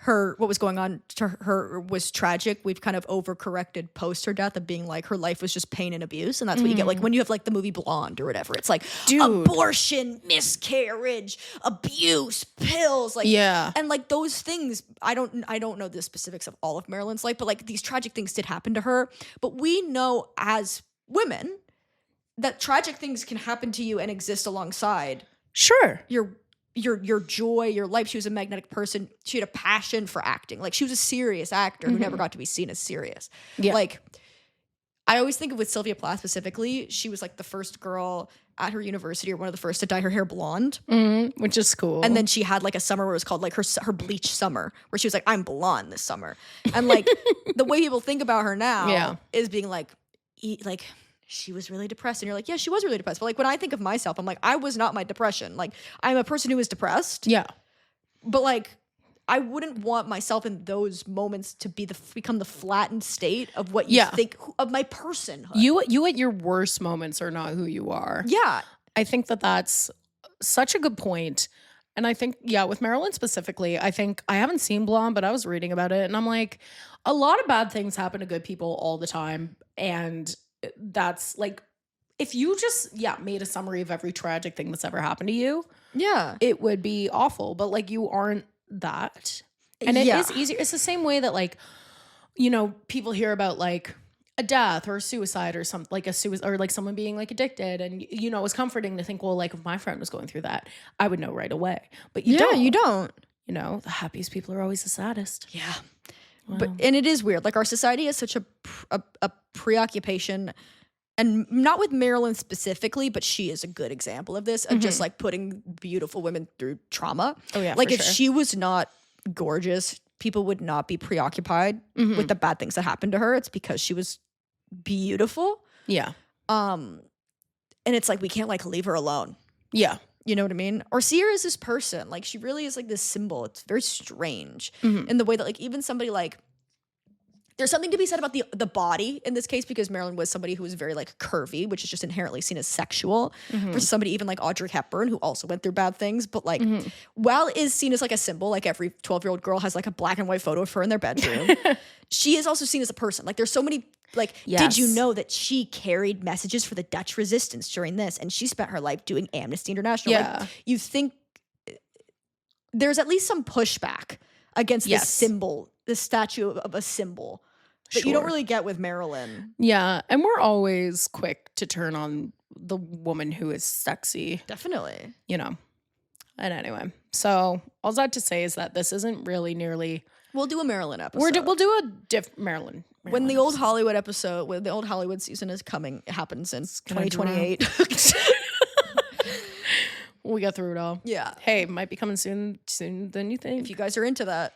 what was going on to her was tragic. We've kind of overcorrected post her death of being like her life was just pain and abuse. And that's what you get like when you have like the movie Blonde or whatever. It's like abortion, miscarriage, abuse, pills, like and like those things. I don't know the specifics of all of Marilyn's life, but like these tragic things did happen to her. But we know as women that tragic things can happen to you and exist alongside your joy, your life. She was a magnetic person. She had a passion for acting. Like she was a serious actor who never got to be seen as serious. Like I always think of with Sylvia Plath specifically, she was like the first girl at her university, or one of the first to dye her hair blonde, which is cool. And then she had like a summer where it was called like her bleach summer, where she was like, I'm blonde this summer. And like the way people think about her now is being like she was really depressed. And you're like, yeah, she was really depressed. But like when I think of myself, I'm like, I was not my depression. Like I'm a person who is depressed. Yeah. But like I wouldn't want myself in those moments to become the flattened state of what you think of my personhood. You at your worst moments are not who you are. Yeah. I think that's such a good point. And I think, with Marilyn specifically, I think I haven't seen Blonde, but I was reading about it and I'm like, a lot of bad things happen to good people all the time. And that's like, if you just made a summary of every tragic thing that's ever happened to you, it would be awful. But like you aren't that, and it is easier. It's the same way that like, you know, people hear about like a death or a suicide or something, like a suicide or like someone being like addicted, and you know, it's comforting to think, well, like if my friend was going through that, I would know right away. But you don't. You know, the happiest people are always the saddest. Yeah. Wow. But and it is weird. Like our society has such a preoccupation, and not with Marilyn specifically, but she is a good example of this, of just like putting beautiful women through trauma. Oh yeah. Like if she was not gorgeous, people would not be preoccupied with the bad things that happened to her. It's because she was beautiful. Yeah. And it's like we can't like leave her alone. Yeah. You know what I mean? Or see her as this person. Like she really is like this symbol. It's very strange in the way that like even somebody like, there's something to be said about the body in this case, because Marilyn was somebody who was very like curvy, which is just inherently seen as sexual, versus somebody even like Audrey Hepburn, who also went through bad things, but like while is seen as like a symbol, like every 12-year-old girl has like a black and white photo of her in their bedroom, she is also seen as a person. Like there's so many like, did you know that she carried messages for the Dutch resistance during this, and she spent her life doing Amnesty International? Like, you think there's at least some pushback against this symbol, the statue of a symbol that you don't really get with Marilyn. Yeah, and we're always quick to turn on the woman who is sexy. Definitely. You know. And anyway, so all I have to say is that this isn't really nearly... We'll do a Marilyn episode. We'll do a Marilyn when the old Hollywood episode, when the old Hollywood season is coming, it happens in 2028. We got through it all. Yeah. Hey, might be coming soon than you think. If you guys are into that.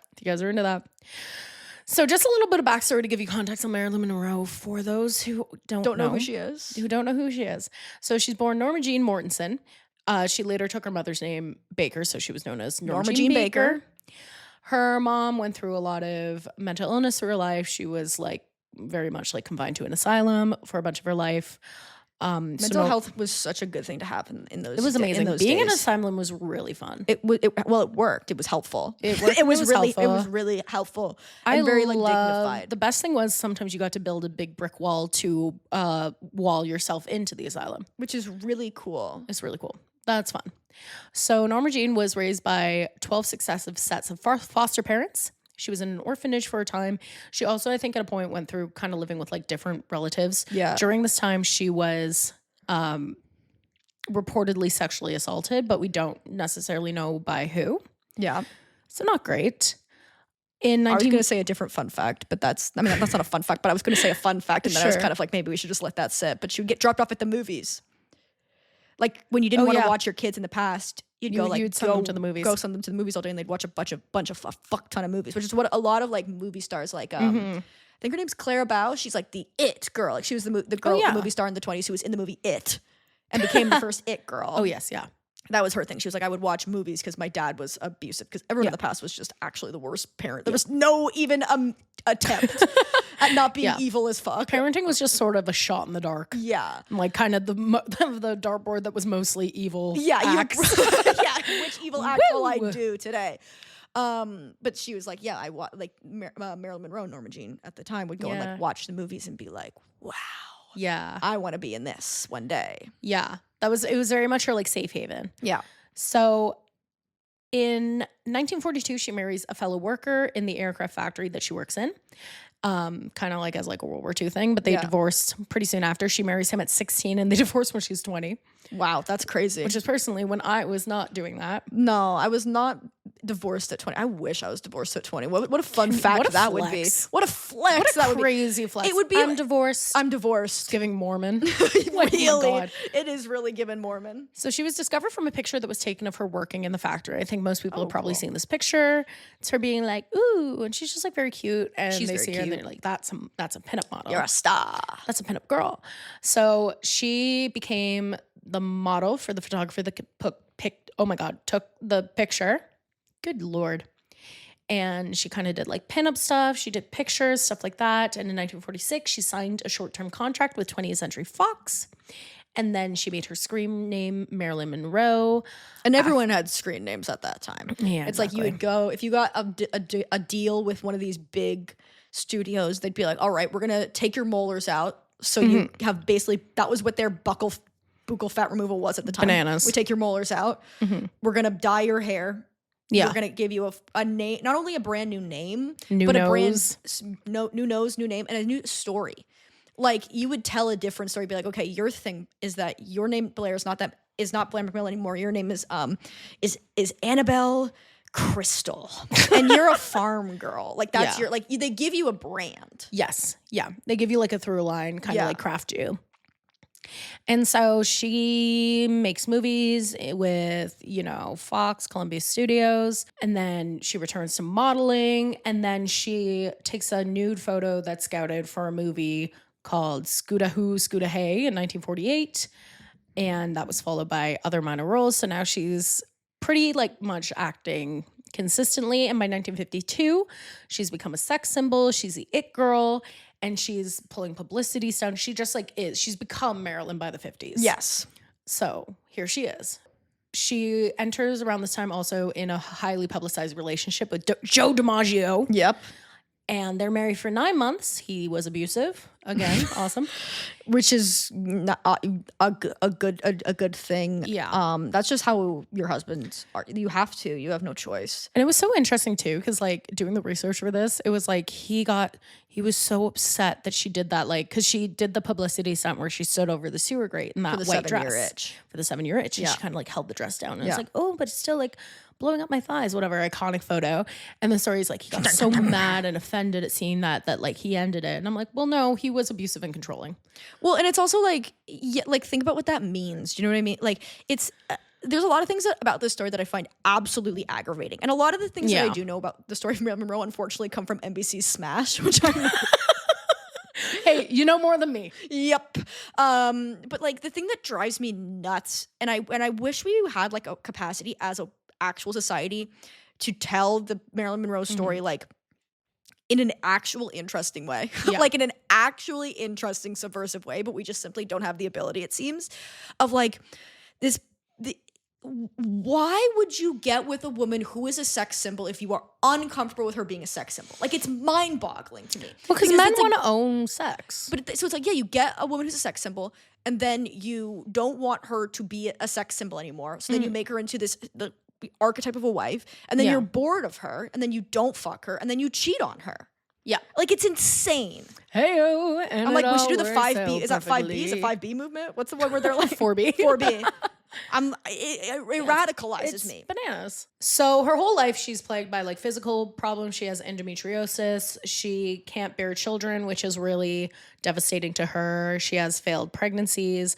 So just a little bit of backstory to give you context on Marilyn Monroe for those who don't know who she is. Who don't know who she is. So she's born Norma Jean Mortensen. She later took her mother's name Baker, so she was known as Norma Jean Baker. Her mom went through a lot of mental illness through her life. She was like very much like confined to an asylum for a bunch of her life. Mental health was such a good thing to have in those. It was amazing. Being in an asylum was really fun. It worked. It was helpful. It was really helpful. And very like dignified. The best thing was sometimes you got to build a big brick wall to wall yourself into the asylum, which is really cool. It's really cool. That's fun. So Norma Jean was raised by 12 successive sets of foster parents. She was in an orphanage for a time. She also, I think, at a point went through kind of living with like different relatives. Yeah. During this time, she was reportedly sexually assaulted, but we don't necessarily know by who. Yeah. So not great. I was going to say a different fun fact, but that's not a fun fact, but I was going to say a fun fact, and then I was kind of like, maybe we should just let that sit. But she would get dropped off at the movies. Like when you didn't want to watch your kids in the past, you'd send them to the movies. Go send them to the movies all day, and they'd watch a bunch of fuck ton of movies, which is what a lot of like movie stars like. I think her name's Clara Bow. She's like the It girl. Like she was the girl, the movie star in the 20s who was in the movie It, and became the first It girl. Oh yes, yeah. That was her thing. She was like, I would watch movies because my dad was abusive, because everyone in the past was just actually the worst parent. There was no even attempt at not being evil as fuck. Parenting was just sort of a shot in the dark. Yeah. Like kind of the dartboard that was mostly evil acts. Which evil act will I do today? But she was like, Marilyn Monroe, Norma Jean at the time would go and like watch the movies and be like, wow. Yeah. I want to be in this one day. Yeah. It was very much her like safe haven. Yeah. So in 1942, she marries a fellow worker in the aircraft factory that she works in. Kind of like as like a World War II thing, but they divorced pretty soon after. She marries him at 16 and they divorced when she was 20. Wow, that's crazy. Which is personally when I was not doing that. No, I was not divorced at 20. I wish I was divorced at 20. What a fun fact that would be. What a flex that would be. Crazy flex. It would be. I'm divorced. I'm divorced. Giving Mormon. Really? Oh my God. It is really giving Mormon. So she was discovered from a picture that was taken of her working in the factory. I think most people have probably seen this picture. It's her being like, ooh, and she's just like very cute. And they see her and they're like, that's a pinup model. You're a star. That's a pinup girl. So she became the model for the photographer that took the picture. Good Lord. And she kind of did like pinup stuff. She did pictures, stuff like that. And in 1946, she signed a short-term contract with 20th Century Fox. And then she made her screen name Marilyn Monroe. And everyone had screen names at that time. Yeah, it's like you would go, if you got a deal with one of these big studios, they'd be like, all right, we're going to take your molars out. So you have basically, that was what their buccal fat removal was at the time. Bananas. We take your molars out. We're going to dye your hair. Yeah. We're going to give you a name, not only a brand new name, new but nose. New nose, new name, and a new story. Like you would tell a different story, be like, okay, your thing is that your name, Blair, is not Blair McMillan anymore. Your name is Annabelle Crystal, and you're a farm girl. Like that's your, like they give you a brand. Yes. Yeah. They give you like a through line, kind of like craft you. And so she makes movies with, Fox, Columbia Studios, and then she returns to modeling, and then she takes a nude photo that's scouted for a movie called Scooda Hoo, Scooda Hey in 1948, and that was followed by other minor roles. So now she's pretty like much acting consistently, and by 1952, she's become a sex symbol. She's the it girl. And she's pulling publicity stunt. She just like is. She's become Marilyn by the 50s. Yes. So here she is. She enters around this time also in a highly publicized relationship with Joe DiMaggio. Yep. And they're married for 9 months. He was abusive. Again, awesome. Which is not a good thing. Yeah. That's just how your husbands are. You have no choice. And it was so interesting too, because like doing the research for this, it was like he was so upset that she did that, like, because she did the publicity stunt where she stood over the sewer grate in that white dress for the 7-year itch, and she kind of like held the dress down, and it's like, oh, but it's still like blowing up my thighs, whatever, iconic photo. And the story is like he got so mad and offended at seeing that like he ended it, and I'm like, well, no, he was abusive and controlling. Well, and it's also like, think about what that means. Do you know what I mean? Like it's. There's a lot of things about this story that I find absolutely aggravating. And a lot of the things that I do know about the story of Marilyn Monroe, unfortunately, come from NBC's Smash, which I'm hey, you know more than me. Yep. But like the thing that drives me nuts, and I wish we had like a capacity as a actual society to tell the Marilyn Monroe story like in an actual interesting way, like in an actually interesting subversive way, but we just simply don't have the ability, it seems, of like why would you get with a woman who is a sex symbol if you are uncomfortable with her being a sex symbol? Like, it's mind-boggling to me. Well, because men want to own sex. But so it's like, yeah, you get a woman who's a sex symbol, and then you don't want her to be a sex symbol anymore. So then you make her into the archetype of a wife, and then you're bored of her, and then you don't fuck her, and then you cheat on her. Yeah. Like, it's insane. Hey-o, and I'm like, we should do the 5B. So Is that 5B? Is it 5B movement? What's the one where they're like 4B? 4B. It radicalizes me. Bananas. So her whole life she's plagued by like physical problems. She has endometriosis. She can't bear children, which is really devastating to her. She has failed pregnancies.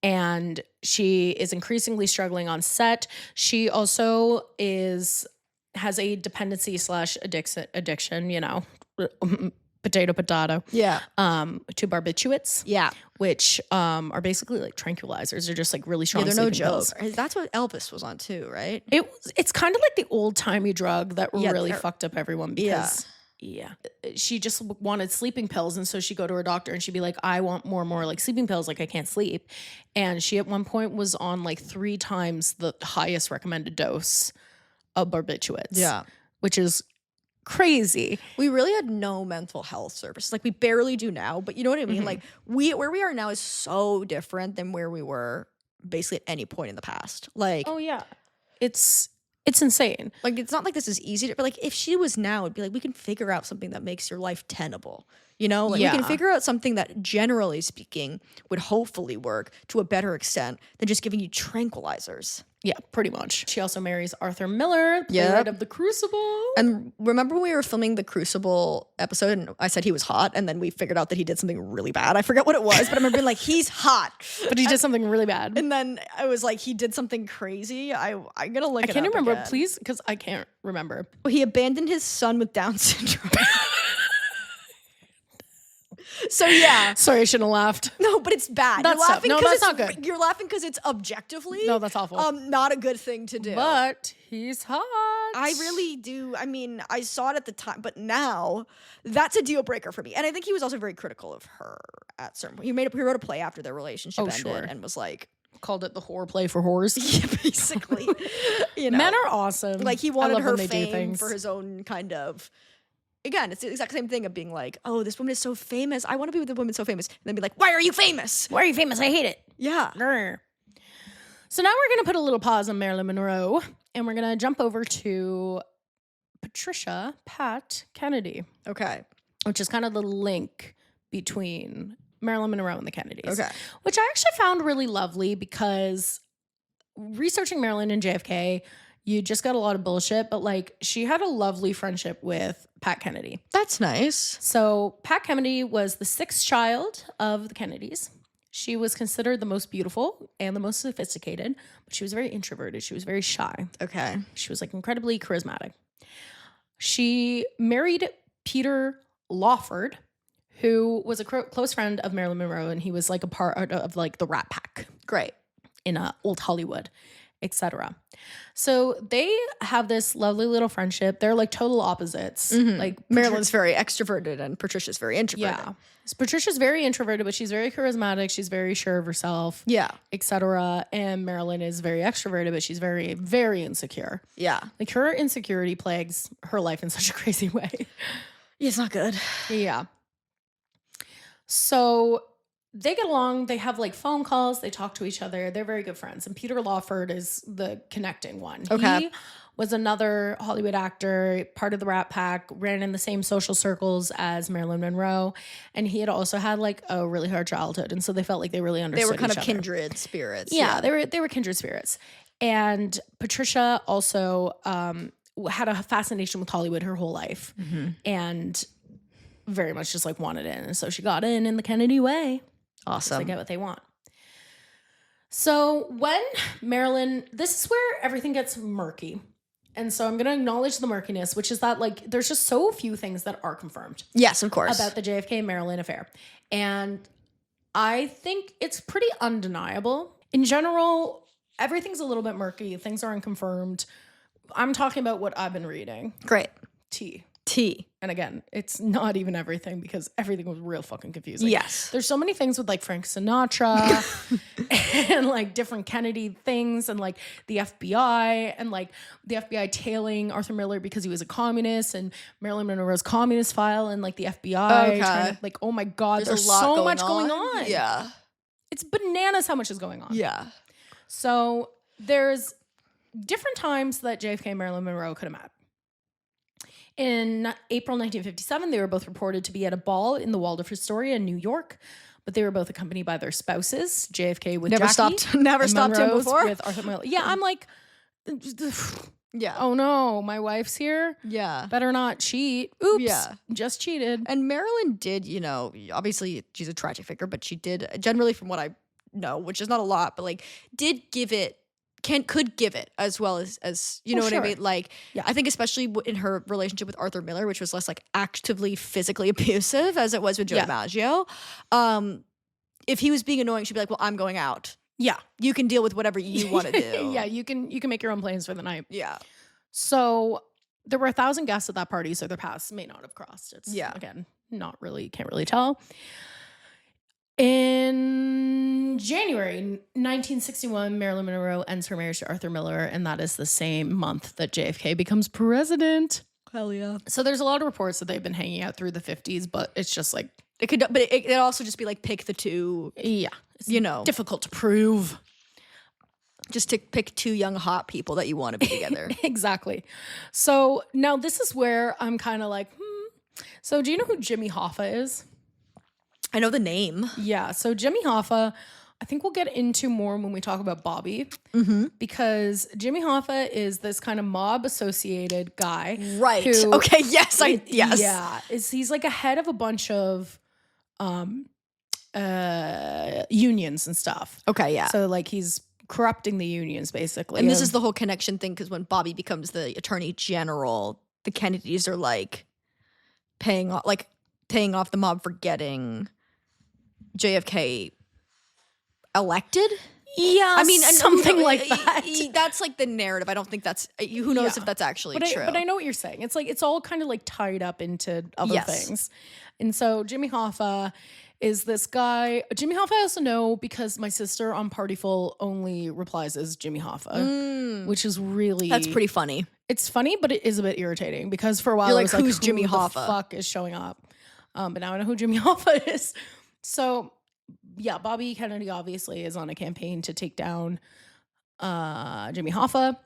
And she is increasingly struggling on set. She also has a dependency / addiction, you know, potato. Yeah. To barbiturates. Yeah. Which are basically like tranquilizers. They're just like really strong. Yeah, they're no joke. Pills. That's what Elvis was on too, right? It's kind of like the old timey drug that really fucked up everyone because she just wanted sleeping pills, and so she'd go to her doctor and she'd be like, I want more like sleeping pills, like I can't sleep. And she at one point was on like 3 times the highest recommended dose of barbiturates. Yeah. Which is crazy. We really had no mental health services. Like, we barely do now, but you know what I mean? Like, where we are now is so different than where we were basically at any point in the past. Like, oh yeah. It's insane. Like, it's not like this is easy but like, if she was now, it'd be like, we can figure out something that makes your life tenable. You know, like we can figure out something that, generally speaking, would hopefully work to a better extent than just giving you tranquilizers. Yeah, pretty much. She also marries Arthur Miller, playwright of The Crucible. And remember when we were filming the Crucible episode and I said he was hot, and then we figured out that he did something really bad? I forget what it was, but I remember being like, he's hot. But he did something really bad. And then I was like, he did something crazy. I'm going to look it up. I can't remember, again. please, because I can't remember. Well, he abandoned his son with Down syndrome. So yeah. Sorry, I shouldn't have laughed. No, but it's bad. That's you're laughing no, that's not good. You're laughing because it's objectively that's awful. Not a good thing to do. But he's hot. I really do. I mean, I saw it at the time, but now that's a deal breaker for me. And I think he was also very critical of her at certain point. He wrote a play after their relationship ended and was like, called it the whore play for whores. Yeah, basically. You know, men are awesome. Like, he wanted her when fame for his own kind of. Again, it's the exact same thing of being like, oh, this woman is so famous. I want to be with a woman so famous. And then be like, why are you famous? Why are you famous? I hate it. Yeah. Grr. So now we're going to put a little pause on Marilyn Monroe, and we're going to jump over to Pat Kennedy. Okay. Which is kind of the link between Marilyn Monroe and the Kennedys. Okay. Which I actually found really lovely because researching Marilyn and JFK, you just got a lot of bullshit, but like, she had a lovely friendship with Pat Kennedy. That's nice. So Pat Kennedy was the 6th child of the Kennedys. She was considered the most beautiful and the most sophisticated, but she was very introverted. She was very shy. Okay. She was like incredibly charismatic. She married Peter Lawford, who was a close friend of Marilyn Monroe, and he was like a part of like the Rat Pack. Great. In old Hollywood, etc. So they have this lovely little friendship. They're like total opposites. Mm-hmm. Like Marilyn's very extroverted and Patricia's very introverted. Yeah. So Patricia's very introverted, but she's very charismatic. She's very sure of herself. Yeah. Etc. And Marilyn is very extroverted, but she's very, very insecure. Yeah. Like, her insecurity plagues her life in such a crazy way. Yeah, it's not good. Yeah. So they get along. They have like phone calls. They talk to each other. They're very good friends. And Peter Lawford is the connecting one. Okay. He was another Hollywood actor, part of the Rat Pack, ran in the same social circles as Marilyn Monroe. And he had also had like a really hard childhood. And so they felt like they really understood They were kind each of other. kindred spirits. Yeah, they were kindred spirits. And Patricia also had a fascination with Hollywood her whole life. Mm-hmm. And very much just like wanted in. And so she got in the Kennedy way. Awesome. They get what they want. So when Marilyn, this is where everything gets murky. And so I'm going to acknowledge the murkiness, which is that like there's just so few things that are confirmed. Yes, of course. About the JFK Marilyn affair. And I think it's pretty undeniable. In general, everything's a little bit murky. Things are unconfirmed. I'm talking about what I've been reading. Great. Tea. Tea. And again, it's not even everything because everything was real fucking confusing. Yes. There's so many things with like Frank Sinatra and like different Kennedy things and like the FBI and like the FBI tailing Arthur Miller because he was a communist and Marilyn Monroe's communist file and like the FBI trying to, like, oh my God, there's so much going on. Yeah. It's bananas how much is going on. Yeah. So there's different times that JFK and Marilyn Monroe could have met. In April 1957, they were both reported to be at a ball in the Waldorf Astoria in New York, but they were both accompanied by their spouses, JFK with never Jackie, stopped him before with Arthur Miller. Yeah, I'm like, yeah. Oh no, my wife's here. Yeah. Better not cheat. Oops. Yeah. Just cheated. And Marilyn did, obviously she's a tragic figure, but she did generally, from what I know, which is not a lot, but like did give it. Could give it as well as you know what I mean? Like, yeah. I think especially in her relationship with Arthur Miller, which was less like actively physically abusive as it was with Joe DiMaggio. If he was being annoying, she'd be like, well, I'm going out. Yeah. You can deal with whatever you want to do. Yeah, you can make your own plans for the night. Yeah. So there were 1,000 guests at that party, so their paths may not have crossed. It's, again, can't really tell. In January 1961, Marilyn Monroe ends her marriage to Arthur Miller, and that is the same month that JFK becomes president. Hell yeah. So there's a lot of reports that they've been hanging out through the 50s, but it's just like... It could also just be like pick the two. Yeah. It's difficult to prove. Just to pick two young hot people that you want to be together. Exactly. So now this is where I'm kind of like, So do you know who Jimmy Hoffa is? I know the name. Yeah. So Jimmy Hoffa, I think we'll get into more when we talk about Bobby. Because Jimmy Hoffa is this kind of mob associated guy. Right. Okay. Yes. Yes. Yeah. He's like a head of a bunch of unions and stuff. Okay. Yeah. So like he's corrupting the unions basically. And this is the whole connection thing, because when Bobby becomes the attorney general, the Kennedys are like paying off the mob for getting JFK elected. Yeah, I mean, something like that. That's like the narrative. I don't think that's who knows if that's actually true. But I know what you're saying. It's like it's all kind of like tied up into other things. And so Jimmy Hoffa is this guy. Jimmy Hoffa I also know because my sister on Partyful only replies as Jimmy Hoffa, which is really... That's pretty funny. It's funny, but it is a bit irritating because for a while you're I was who's like, Jimmy who Hoffa? The fuck is showing up? But now I know who Jimmy Hoffa is. So yeah, Bobby Kennedy obviously is on a campaign to take down Jimmy Hoffa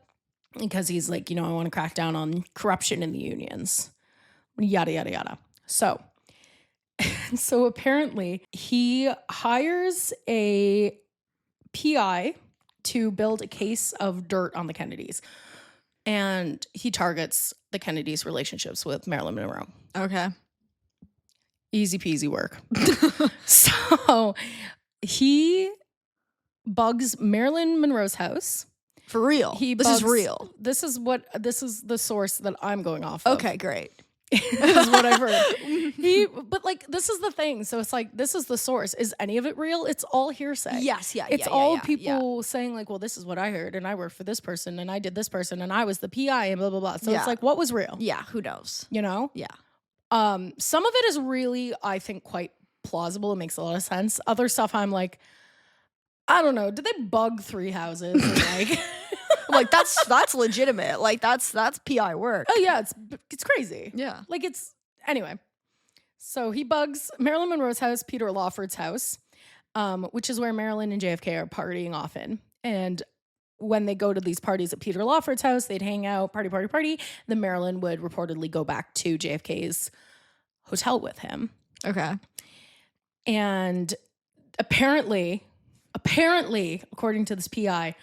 because he's like, I want to crack down on corruption in the unions. Yada, yada, yada. So apparently he hires a PI to build a case of dirt on the Kennedys. And he targets the Kennedys' relationships with Marilyn Monroe. Okay. Easy peasy work. So he bugs Marilyn Monroe's house. For real? This is real? This is the source that I'm going off of. Okay, great. Is what I've heard. But like, this is the thing. So it's like, this is the source. Is any of it real? It's all hearsay. Yes, yeah. It's all people saying like, well, this is what I heard, and I worked for this person, and I did this person, and I was the PI, and blah blah blah. So it's like, what was real? Yeah, who knows? Yeah. Some of it is really, I think, quite plausible. It makes a lot of sense. Other stuff, I'm like, I don't know. Did they bug 3 houses? And like. Like that's legitimate. Like that's PI work. Oh yeah, it's crazy. Yeah. Like anyway. So he bugs Marilyn Monroe's house, Peter Lawford's house, which is where Marilyn and JFK are partying often. And when they go to these parties at Peter Lawford's house, they'd hang out, party. Then Marilyn would reportedly go back to JFK's hotel with him. Okay. And apparently, according to this PI,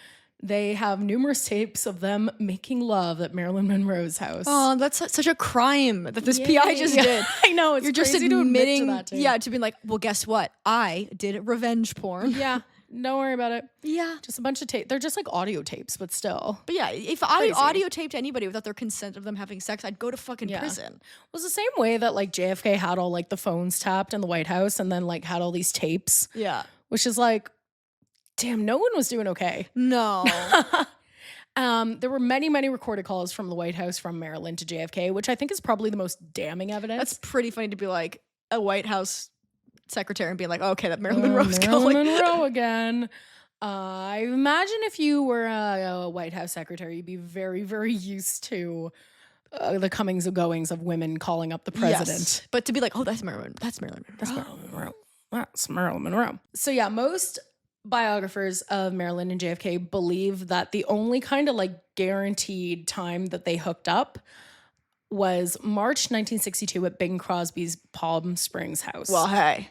they have numerous tapes of them making love at Marilyn Monroe's house. Oh, that's such a crime that this PI just did. I know. It's You're just crazy admitting, to admit to that, to be like, well, guess what? I did revenge porn. Yeah. Don't worry about it. Yeah. Just a bunch of tape. They're just like audio tapes, but still. But yeah, if I audio taped anybody without their consent of them having sex, I'd go to fucking prison. It was the same way that like JFK had all like the phones tapped in the White House and then like had all these tapes. Yeah. Which is like, damn, no one was doing okay. No. There were many, many recorded calls from the White House from Marilyn to JFK, which I think is probably the most damning evidence. That's pretty funny to be like a White House secretary and being like, oh, okay, that Marilyn Monroe's calling. Marilyn Monroe again. I imagine if you were a White House secretary, you'd be very, very used to the comings and goings of women calling up the president. Yes. But to be like, oh, that's Marilyn Monroe. That's Marilyn Monroe. So yeah, most biographers of Marilyn and JFK believe that the only kind of like guaranteed time that they hooked up was March 1962 at Bing Crosby's Palm Springs house. Well, hey,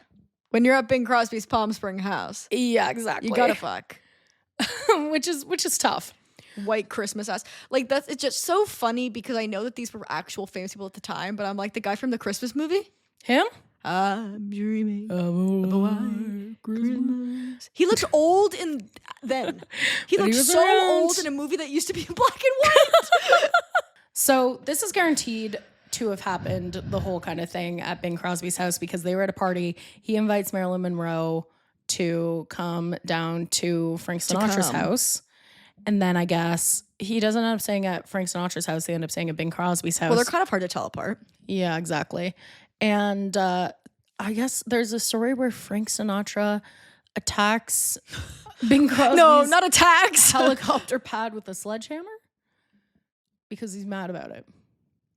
when you're at Bing Crosby's Palm Spring house, yeah, exactly, you gotta fuck, which is tough. White Christmas ass. Like it's just so funny because I know that these were actual famous people at the time, but I'm like the guy from the Christmas movie. Him? I'm dreaming of a white Christmas. He looked old then. He looked so old in a movie that used to be in black and white. So this is guaranteed to have happened, the whole kind of thing at Bing Crosby's house, because they were at a party. He invites Marilyn Monroe to come down to Frank Sinatra's house. And then I guess he doesn't end up staying at Frank Sinatra's house. They end up staying at Bing Crosby's house. Well, they're kind of hard to tell apart. Yeah, exactly. And I guess there's a story where Frank Sinatra attacks Bing Crosby's no, not attacks. helicopter pad with a sledgehammer because he's mad about it.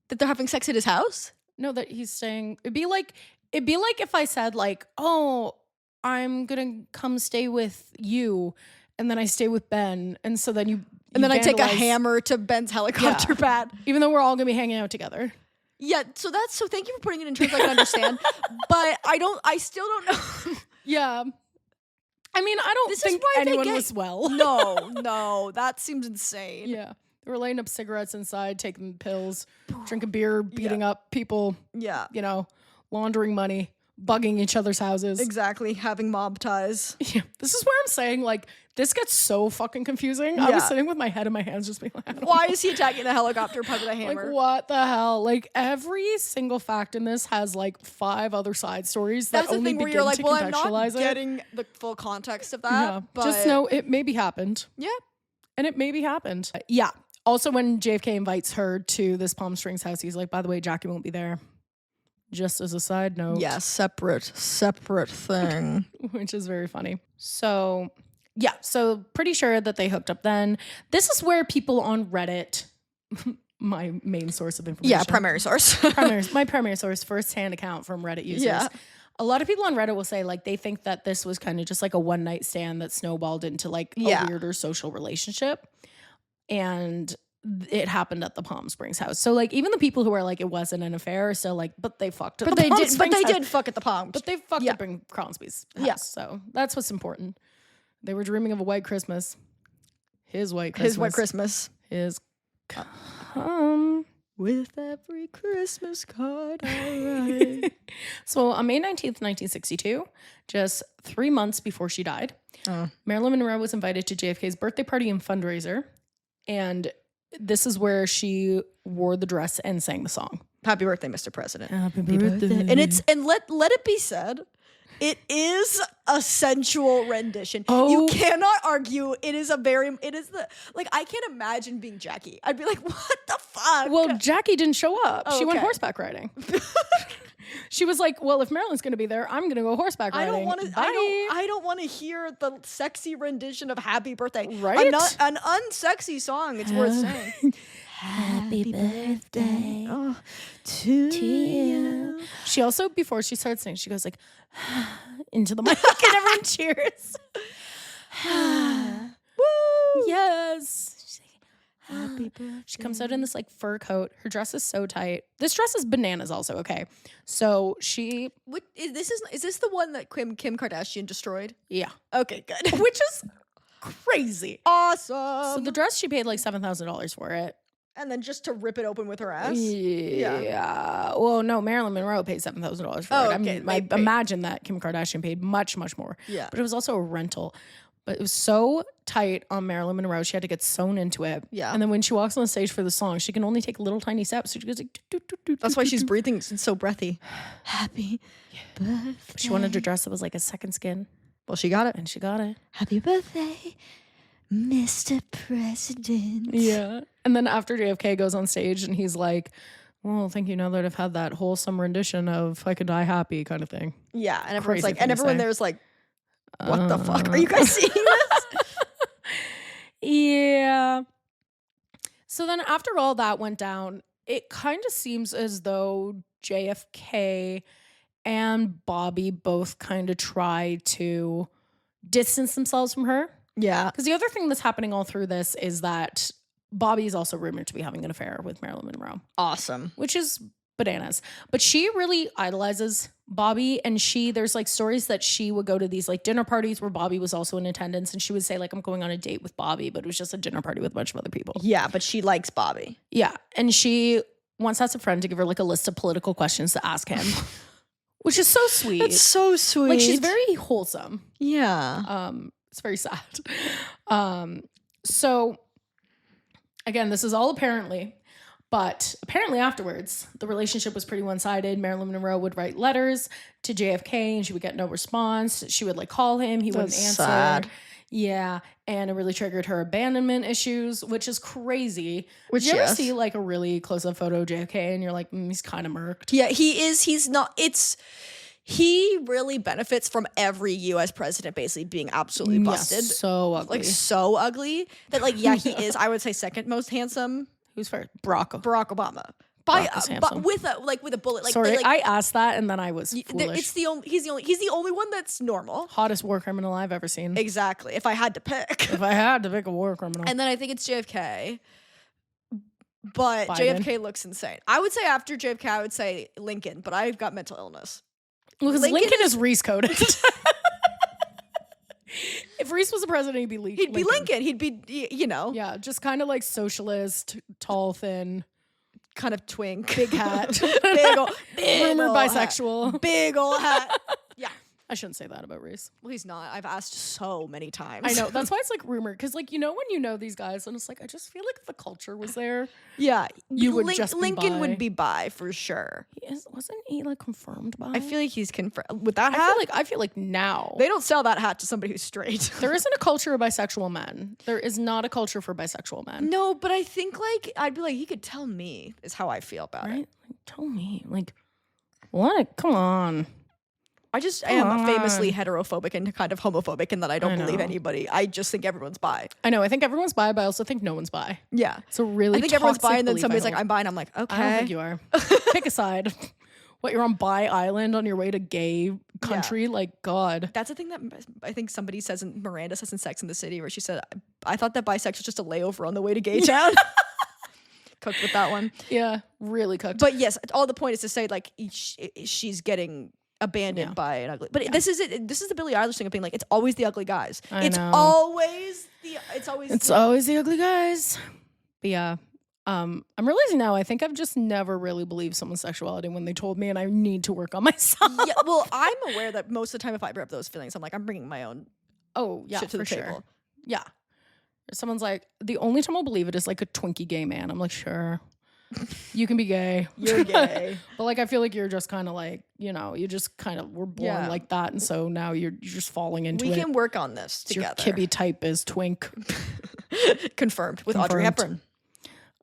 That they're having sex at his house? No, that he's saying it'd be like if I said like, oh, I'm gonna come stay with you, and then I stay with Ben, and so then then I take a hammer to Ben's helicopter pad, even though we're all gonna be hanging out together. Yeah, so thank you for putting it in terms I can understand, but I still don't know. Yeah. I mean, I don't think anyone was well. No, that seems insane. Yeah. They were laying up cigarettes inside, taking pills, drinking beer, beating up people. Yeah. You know, laundering money, bugging each other's houses. Exactly. Having mob ties. Yeah. This is where I'm saying, like, this gets so fucking confusing. I was sitting with my head in my hands just being like, why is he attacking the helicopter pad with a hammer? Like, what the hell? Like, every single fact in this has, like, 5 other side stories that only begin to contextualize it. Well, I'm not getting the full context of that. Yeah. But just know it maybe happened. Yeah. And it maybe happened. Yeah. Also, when JFK invites her to this Palm Springs house, he's like, by the way, Jackie won't be there. Just as a side note. Yeah, separate thing. Which is very funny. So, yeah. So, pretty sure that they hooked up then. This is where people on Reddit, my main source of information. Yeah, primary source. My primary source, first-hand account from Reddit users. Yeah. A lot of people on Reddit will say, like, they think that this was kind of just like a one-night stand that snowballed into, like, a weirder social relationship. And it happened at the Palm Springs house. So like even the people who are like it wasn't an affair are still like, but they fucked at the Palm Springs house. But they did fuck at the Palm. But they fucked at Bing Crosby's house. Yeah. So that's what's important. They were dreaming of a white Christmas. His white Christmas. His white Christmas. Is come with every Christmas card I write. So on May 19th, 1962, just 3 months before she died, Marilyn Monroe was invited to JFK's birthday party and fundraiser. And this is where she wore the dress and sang the song. Happy birthday, Mr. President. Happy birthday. And let it be said, it is a sensual rendition. Oh. You cannot argue. It is I can't imagine being Jackie. I'd be like, what the fuck? Well, Jackie didn't show up. She went horseback riding. She was like, well, if Marilyn's going to be there, I'm going to go horseback riding. I don't want to hear the sexy rendition of Happy Birthday. Right? An unsexy song, it's worth saying. Happy birthday to you. She also, before she starts singing, she goes like, into the mic and everyone cheers. Woo! Yes. Happy birthday. She comes out in this like fur coat. Her dress is so tight. This dress is bananas also, okay. So she... Is this the one that Kim Kardashian destroyed? Yeah. Okay, good. Which is crazy. Awesome. So the dress, she paid like $7,000 for it. And then just to rip it open with her ass? Yeah. Well, no, Marilyn Monroe paid $7,000 for it. Okay. I imagine that Kim Kardashian paid much, much more. Yeah. But it was also a rental. But it was so tight on Marilyn Monroe, she had to get sewn into it. Yeah. And then when she walks on the stage for the song, she can only take little tiny steps. So she goes like, that's why she's breathing. It's so breathy. Happy birthday. She wanted a dress that was like a second skin. Well, she got it. And she got it. Happy birthday, Mr. President. Yeah. And then after JFK goes on stage and he's like, well, thank you. Now that I've had that wholesome rendition of I Could Die Happy kind of thing. Yeah. And everyone's Crazy like, and everyone thing to say. there's like, what the fuck? Are you guys seeing this? Yeah. So then after all that went down, it kind of seems as though JFK and Bobby both kind of try to distance themselves from her. Yeah. Because the other thing that's happening all through this is that Bobby is also rumored to be having an affair with Marilyn Monroe. Awesome. Which is bananas. But she really idolizes Bobby, and there's like stories that she would go to these like dinner parties where Bobby was also in attendance, and she would say like, I'm going on a date with Bobby, but it was just a dinner party with a bunch of other people. Yeah, but she likes Bobby. Yeah. And she once asked a friend to give her like a list of political questions to ask him. Which is so sweet. That's so sweet. Like she's very wholesome. Yeah. It's very sad. So again, this is all apparently, but apparently afterwards, the relationship was pretty one-sided. Marilyn Monroe would write letters to JFK and she would get no response. She would like call him. He wouldn't answer. Sad. Yeah. And it really triggered her abandonment issues, which is crazy. Which, Did you ever yes. see like a really close-up photo of JFK and you're like, he's kind of murked? Yeah, he is. He's not. He really benefits from every U.S. president basically being absolutely busted. Yeah, so ugly. Like so ugly that like, yeah, he is, I would say, second most handsome. Who's first? Barack. Barack Obama. Barack is handsome. But with a bullet. Like, Sorry, like, I asked that and then I was foolish. it's the only, he's the only one that's normal. Hottest war criminal I've ever seen. Exactly. If I had to pick. If I had to pick a war criminal. And then I think it's JFK. But Biden. JFK looks insane. I would say after JFK, I would say Lincoln, but I've got mental illness. Because Lincoln is Reese coded. If Reese was the president, he'd be Lincoln. He'd be Lincoln. He'd be, you know. Yeah, just kind of like socialist, tall, thin, kind of twink. big hat. big old Rumored hat. bisexual. Big old hat. Yeah. I shouldn't say that about Reese. Well, he's not. I've asked so many times. I know. That's why it's like rumored. Because like, you know, when you know these guys, and it's like, I just feel like if the culture was there. Yeah. You would just be Lincoln bi. would be bi for sure. Wasn't he like confirmed by? I feel like he's confirmed. With that hat? I feel like now. They don't sell that hat to somebody who's straight. There isn't a culture of bisexual men. There is not a culture for bisexual men. No, but I think like, I'd be like, he could tell me is how I feel about Right? it. Like, tell me. Like, what? Come on. I am famously heterophobic and kind of homophobic in that I don't believe anybody. I just think everyone's bi. I know. I think everyone's bi, but I also think no one's bi. Yeah. It's a really I think everyone's bi, toxic and then belief somebody's I like, hold. I'm bi, and I'm like, okay. I don't think you are. Pick a side. What, you're on bi island on your way to gay country? Yeah. Like, God. That's a thing that I think somebody says Miranda says in Sex and the City, where she said, I thought that bisexual was just a layover on the way to gay town. Cooked with that one. Yeah, really cooked. But yes, all the point is to say like she's getting abandoned by an ugly. But this is it. This is the Billie Eilish thing of being like, it's always the ugly guys. It's always the ugly guys. But yeah. I'm realizing now I think I've just never really believed someone's sexuality when they told me, and I need to work on myself. Yeah, well, I'm aware that most of the time if I bring up those feelings, I'm like, I'm bringing my own shit to the table. Yeah. Someone's like, the only time I'll believe it is like a Twinkie gay man. I'm like, sure. You can be gay. You're gay. But like, I feel like you're just kind of like, you know, you just kind of were born like that. And so now you're just falling into it. We can work on this together. Your kibby type is twink. Confirmed with Audrey Hepburn.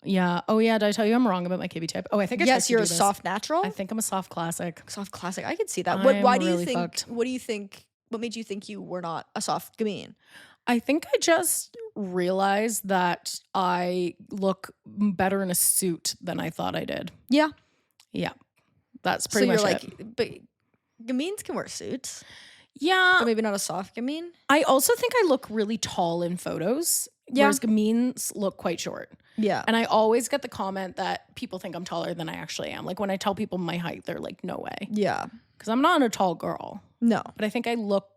Yeah. Oh yeah. Did I tell you I'm wrong about my kibby type? Oh, I think I yes, you're a soft natural. I think I'm a soft classic. Soft classic. I can see that. Why do you think? Fucked. What do you think? What made you think you were not a soft gamine? I think I just realized that I look better in a suit than I thought I did. Yeah. Yeah. That's pretty much you're it. But gamines can wear suits. Yeah. But maybe not a soft gamine. I also think I look really tall in photos. Yeah. Whereas gamines look quite short. Yeah. And I always get the comment that people think I'm taller than I actually am. Like when I tell people my height, they're like, no way. Yeah. Because I'm not a tall girl. No. But I think I look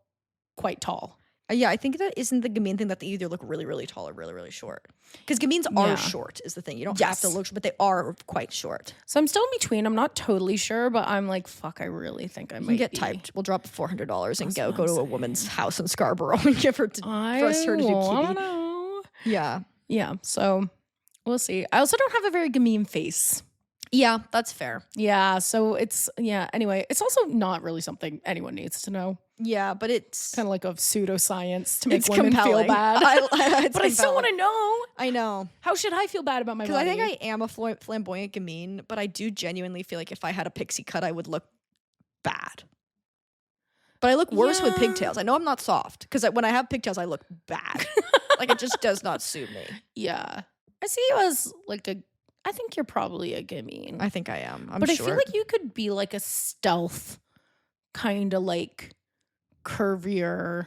quite tall. Yeah, I think that isn't the gamine thing that they either look really, really tall or really, really short. Because gamines are short is the thing. You don't have to look short, but they are quite short. So I'm still in between. I'm not totally sure, but I'm like, fuck, I really think I might get typed. We'll drop $400 and go to a woman's house in Scarborough and give her trust her to do kitty. I don't know. Yeah. Yeah, so we'll see. I also don't have a very gamine face. Yeah, that's fair. Yeah, so it's, anyway, it's also not really something anyone needs to know. Yeah, but it's kind of like a pseudoscience to make it's women compelling. feel bad. But I still want to know. I know. How should I feel bad about my body? Because I think I am a flamboyant gamine, but I do genuinely feel like if I had a pixie cut, I would look bad. But I look worse with pigtails. I know I'm not soft because when I have pigtails, I look bad. Like it just does not suit me. Yeah. I see you as like I think you're probably a gamine. I think I am. But I feel like you could be like a stealth kind of like curvier.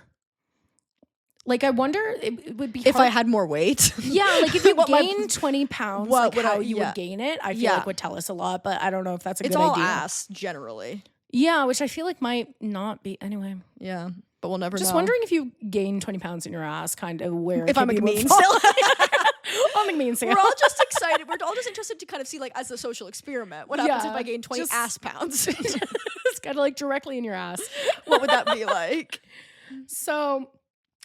Like I wonder it would be if hard. I had more weight. Yeah, like if you gained 20 pounds, what like how you would gain it, I feel like would tell us a lot, but I don't know if that's a good idea. It's all ass generally. Yeah, which I feel like might not be anyway. Yeah, but we'll never know. Just wondering if you gain 20 pounds in your ass, kind of where if I'm a gamine still. On the gamine scale. We're all just excited. We're all just interested to kind of see like as a social experiment. What happens if I gain 20 ass pounds? It's kind of like directly in your ass. What would that be like? So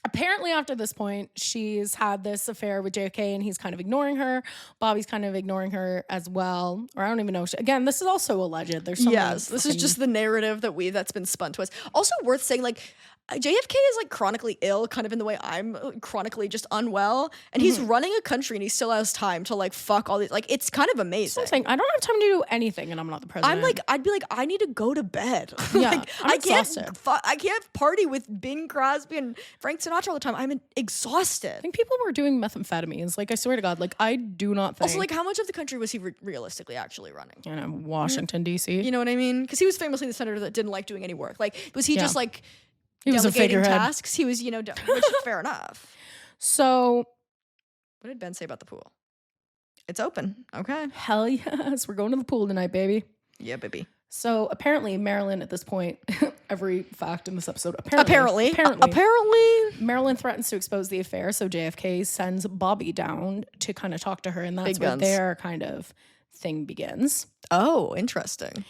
apparently after this point, she's had this affair with JFK and he's kind of ignoring her. Bobby's kind of ignoring her as well. Or I don't even know. Again, this is also alleged. There's this is just the narrative that's been spun to us. Also worth saying, like, JFK is like chronically ill, kind of in the way I'm chronically just unwell, and he's running a country and he still has time to like fuck all these. Like, it's kind of amazing. I'm saying I don't have time to do anything, and I'm not the president. I'm like, I'd be like, I need to go to bed. Yeah, like, I can't party with Bing Crosby and Frank Sinatra all the time. I'm exhausted. I think people were doing methamphetamines. Like, I swear to God, like I do not think. Also, like, how much of the country was he realistically actually running? You know, Washington D.C. You know what I mean? Because he was famously the senator that didn't like doing any work. Like, was he just like? He was a figurehead. Tasks. He was, which is fair enough. So, what did Ben say about the pool? It's open. Okay. Hell yes. We're going to the pool tonight, baby. Yeah, baby. So, apparently, Marilyn at this point, every fact in this episode, apparently, Marilyn threatens to expose the affair. So, JFK sends Bobby down to kind of talk to her. And that's where their kind of thing begins. Oh, interesting.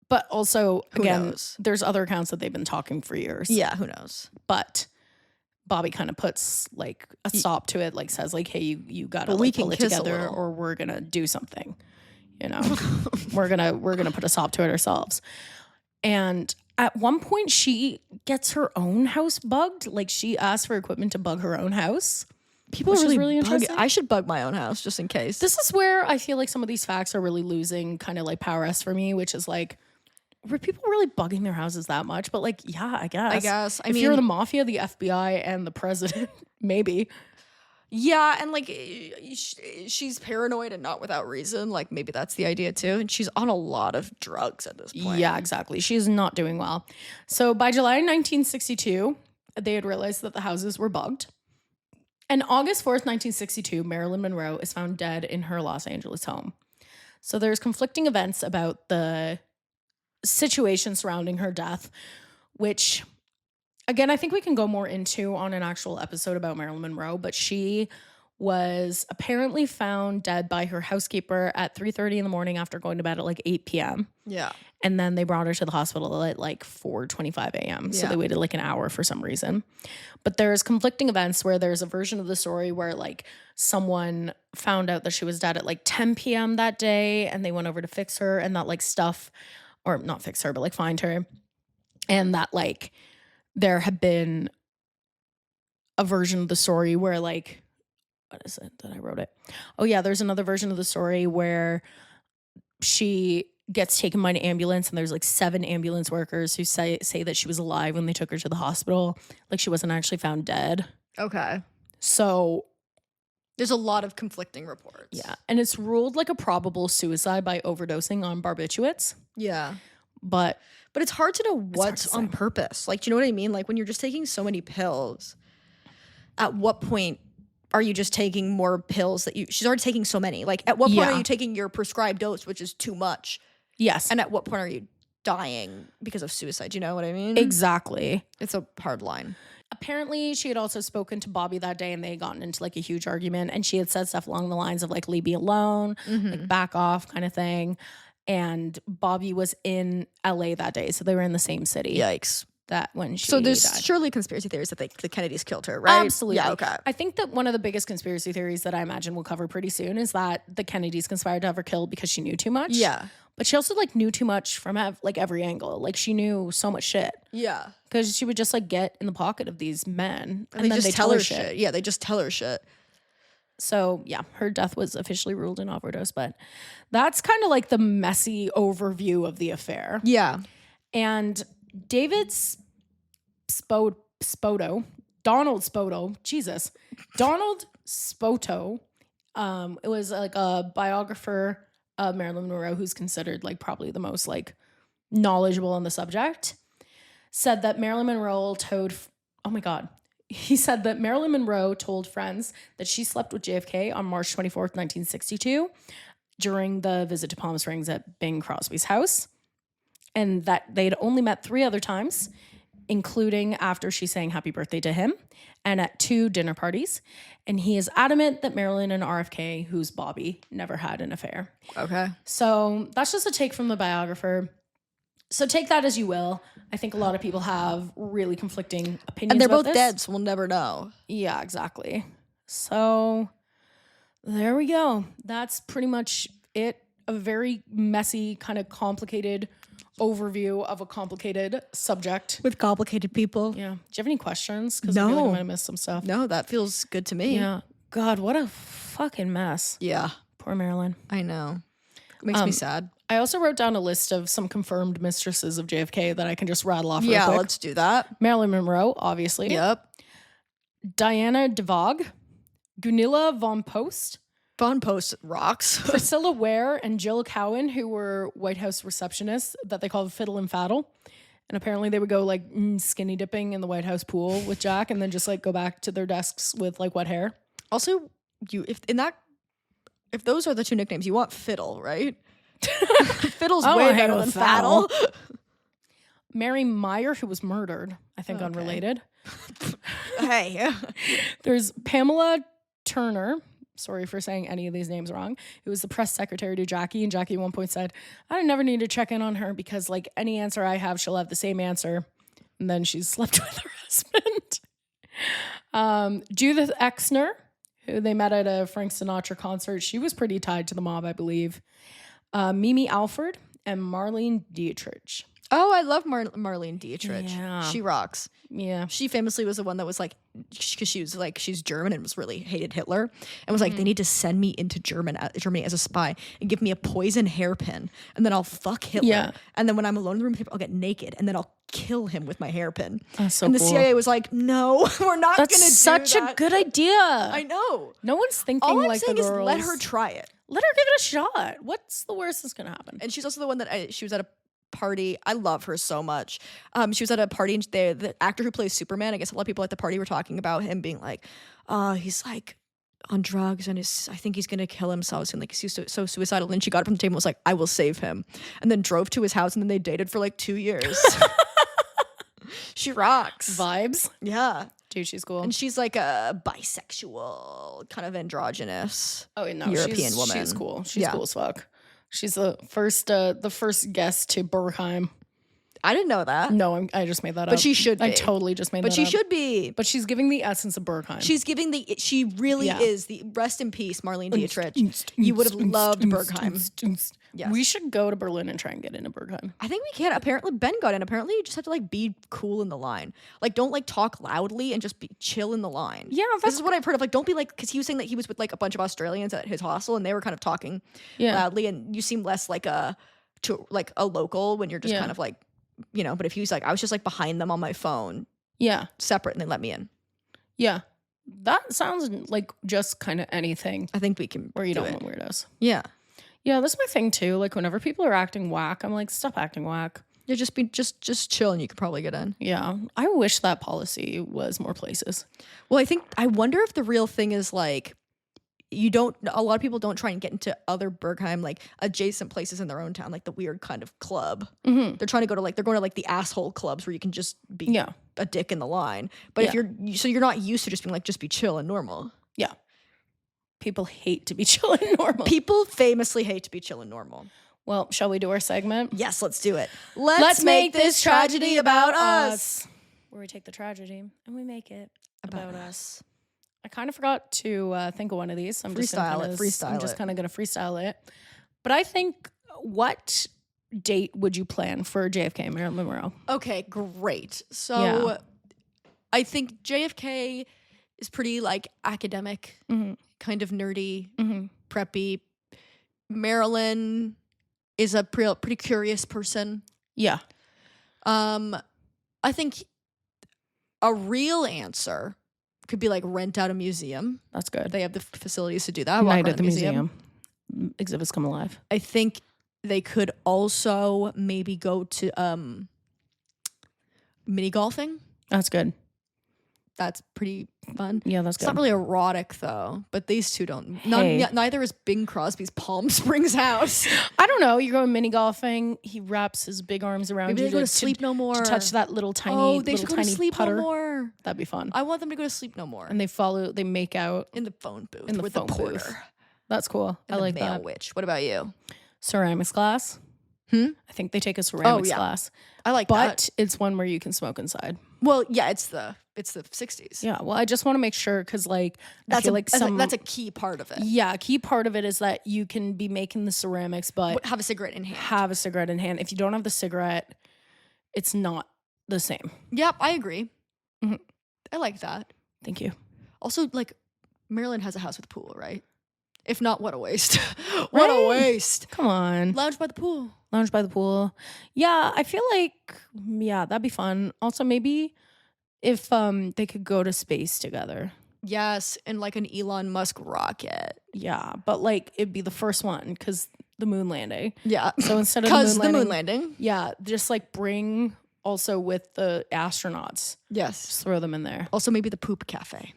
But also, again, knows? There's other accounts that they've been talking for years. Yeah, who knows? But Bobby kind of puts like a stop to it, like says like, hey, you gotta like, pull it together or we're gonna do something. You know, we're gonna put a stop to it ourselves. And at one point she gets her own house bugged. Like she asks for equipment to bug her own house. People are really interesting. I should bug my own house just in case. This is where I feel like some of these facts are really losing kind of like power for me, which is like, were people really bugging their houses that much? But like, yeah, I guess. I mean, if you're the mafia, the FBI, and the president, maybe. Yeah, and like she's paranoid and not without reason. Like maybe that's the idea too. And she's on a lot of drugs at this point. Yeah, exactly. She's not doing well. So by July 1962, they had realized that the houses were bugged. And August 4th, 1962, Marilyn Monroe is found dead in her Los Angeles home. So there's conflicting events about the situation surrounding her death, which, again, I think we can go more into on an actual episode about Marilyn Monroe, but she was apparently found dead by her housekeeper at 3:30 in the morning after going to bed at like 8 p.m. Yeah. And then they brought her to the hospital at like 4:25 a.m. So they waited like an hour for some reason. But there's conflicting events where there's a version of the story where like someone found out that she was dead at like 10 p.m. that day and they went over to fix her and that like stuff, or not fix her, but like find her. And that like there had been a version of the story where like, what is it that I wrote it? Oh yeah, there's another version of the story where she gets taken by an ambulance and there's like 7 ambulance workers who say that she was alive when they took her to the hospital. Like she wasn't actually found dead. Okay. So there's a lot of conflicting reports. Yeah. And it's ruled like a probable suicide by overdosing on barbiturates. Yeah. But it's hard to know what's on purpose. Like, do you know what I mean? Like when you're just taking so many pills, at what point are you just taking more pills that she's already taking so many? Like at what point are you taking your prescribed dose, which is too much? Yes. And at what point are you dying because of suicide? Do you know what I mean? Exactly. It's a hard line. Apparently, she had also spoken to Bobby that day and they had gotten into like a huge argument. And she had said stuff along the lines of like, leave me alone, like back off kind of thing. And Bobby was in LA that day. So they were in the same city. Yikes. that when she So there's died. surely conspiracy theories that the Kennedys killed her, right? Absolutely. Yeah, okay. I think that one of the biggest conspiracy theories that I imagine we'll cover pretty soon is that the Kennedys conspired to have her killed because she knew too much. Yeah. But she also like knew too much from like every angle. Like she knew so much shit. Yeah. Because she would just like get in the pocket of these men and they then just they tell her shit. Yeah, they just tell her shit. So yeah, her death was officially ruled an overdose, but that's kind of like the messy overview of the affair. Yeah. And David Donald Spoto, it was like a biographer of Marilyn Monroe who's considered like probably the most like knowledgeable on the subject, said that Marilyn Monroe He said that Marilyn Monroe told friends that she slept with JFK on March 24th, 1962, during the visit to Palm Springs at Bing Crosby's house, and that they'd only met 3 other times, including after she sang happy birthday to him and at 2 dinner parties. And he is adamant that Marilyn and RFK, who's Bobby, never had an affair. Okay. So that's just a take from the biographer. So take that as you will. I think a lot of people have really conflicting opinions. And they're about both this. dead, so we'll never know. Yeah, exactly. So there we go. That's pretty much it. A very messy, kind of complicated overview of a complicated subject. With complicated people. Yeah. Do you have any questions? Because No. I feel like I might have missed some stuff. No, that feels good to me. Yeah. God, what a fucking mess. Yeah. Poor Marilyn. I know. It makes me sad. I also wrote down a list of some confirmed mistresses of JFK that I can just rattle off real Yeah, quick. let's do that. Marilyn Monroe, obviously. Yep. Diana DeVog, Gunilla von Post, Von Post rocks. Priscilla Ware, and Jill Cowan, who were White House receptionists that they called Fiddle and Faddle. And apparently they would go like skinny dipping in the White House pool with Jack and then just like go back to their desks with like wet hair. Also, if those are the 2 nicknames, you want Fiddle, right? Fiddle's I way wanna hang better with than Faddle. Mary Meyer, who was murdered, I think unrelated. Hey. There's Pamela Turner. Sorry for saying any of these names wrong. Who was the press secretary to Jackie. And Jackie at one point said, I never need to check in on her because like any answer I have, she'll have the same answer. And then she slept with her husband. Judith Exner, who they met at a Frank Sinatra concert. She was pretty tied to the mob, I believe. Mimi Alford and Marlene Dietrich. Oh, I love Marlene Dietrich. Yeah. She rocks. Yeah. She famously was the one that was like, because she was like, she's German and was really hated Hitler and was like, they need to send me into Germany as a spy and give me a poison hairpin and then I'll fuck Hitler. Yeah. And then when I'm alone in the room with him, I'll get naked and then I'll kill him with my hairpin. That's so and the cool. CIA was like, no, we're not going to do that. That's such a good idea. I know. No one's thinking All I'm like saying the is girls. let her try it. Let her give it a shot. What's the worst that's going to happen? And she's also the one that she was at a party. I love her so much. She was at a party and the actor who plays Superman, I guess a lot of people at the party were talking about him being like, he's like on drugs and I think he's gonna kill himself and like he's so suicidal. And then she got up from the table and was like, I will save him, and then drove to his house and then they dated for like 2 years. She rocks. Vibes. Yeah. Dude, she's cool. And she's like a bisexual, kind of androgynous European woman. She's cool. She's cool as fuck. She's the first guest to Bergheim. I didn't know that. No, I just made that up. But she should be. I totally just made that up. But she should be. But she's giving the essence of Bergheim. She really is the rest in peace, Marlene Dietrich. You would have loved Bergheim. Yes. We should go to Berlin and try and get into Bergheim. I think we can. Apparently, Ben got in. Apparently, you just have to like be cool in the line. Like, don't like talk loudly and just be chill in the line. Yeah, this is what I've heard of. Like, don't be like, because he was saying that he was with like a bunch of Australians at his hostel and they were kind of talking loudly, and you seem less like a local when you're just kind of like, you know. But if he was like, I was just like behind them on my phone, separate, and they let me in. Yeah, that sounds like just kind of anything. I think we can. Where you don't want weirdos. Yeah. Yeah, that's my thing too. Like whenever people are acting whack, I'm like, stop acting whack. Yeah, just chill and you could probably get in. Yeah. I wish that policy was more places. Well, I wonder if the real thing is like a lot of people don't try and get into other Bergheim, like adjacent places in their own town, like the weird kind of club. Mm-hmm. They're trying to go to like, they're going to like the asshole clubs where you can just be a dick in the line. But if you're not used to just being like, just be chill and normal. Yeah. People hate to be chill and normal. People famously hate to be chill and normal. Well, shall we do our segment? Yes, let's do it. Let's make this tragedy about us. Where we take the tragedy and we make it about us. I kind of forgot to think of one of these. I'm just kind of going to freestyle it. But I think, what date would you plan for JFK, Marilyn Monroe? Okay, great. So I think JFK is pretty like academic, kind of nerdy, preppy. Marilyn is a pretty curious person. Yeah. I think a real answer could be like rent out a museum. That's good. They have the facilities to do that. Night at the museum. Exhibits come alive. I think they could also maybe go to mini golfing. That's good. That's pretty fun. Yeah, that's good. It's not really erotic though, but these two don't. Neither is Bing Crosby's Palm Springs house. I don't know. You're going mini golfing. He wraps his big arms around Maybe you. they go to Sleep No More. To touch that little tiny. Oh, they should go to Sleep putter. No More. That'd be fun. I want them to go to Sleep No More. And they make out in the phone booth in the with phone the porter. Booth. That's cool. And I like mail that. Witch. What about you? Ceramics class. I think they take a ceramics class. I like that. But it's one where you can smoke inside. Well, yeah, it's the 60s. Yeah, well, I just want to make sure because like that's that's a key part of it. Yeah, a key part of it is that you can be making the ceramics, but have a cigarette in hand. Have a cigarette in hand. If you don't have the cigarette, it's not the same. Yep, I agree. I like that. Thank you. Also, like, Maryland has a house with a pool, right? If not, what a waste. What a waste. Come on. Lounge by the pool. Lounge by the pool. Yeah, I feel like, that'd be fun. Also, maybe if they could go to space together. Yes, and like an Elon Musk rocket. Yeah, but like it'd be the first one because the moon landing. Yeah. So instead of the moon landing. Yeah, just like bring also with the astronauts. Yes. Just throw them in there. Also maybe the poop cafe.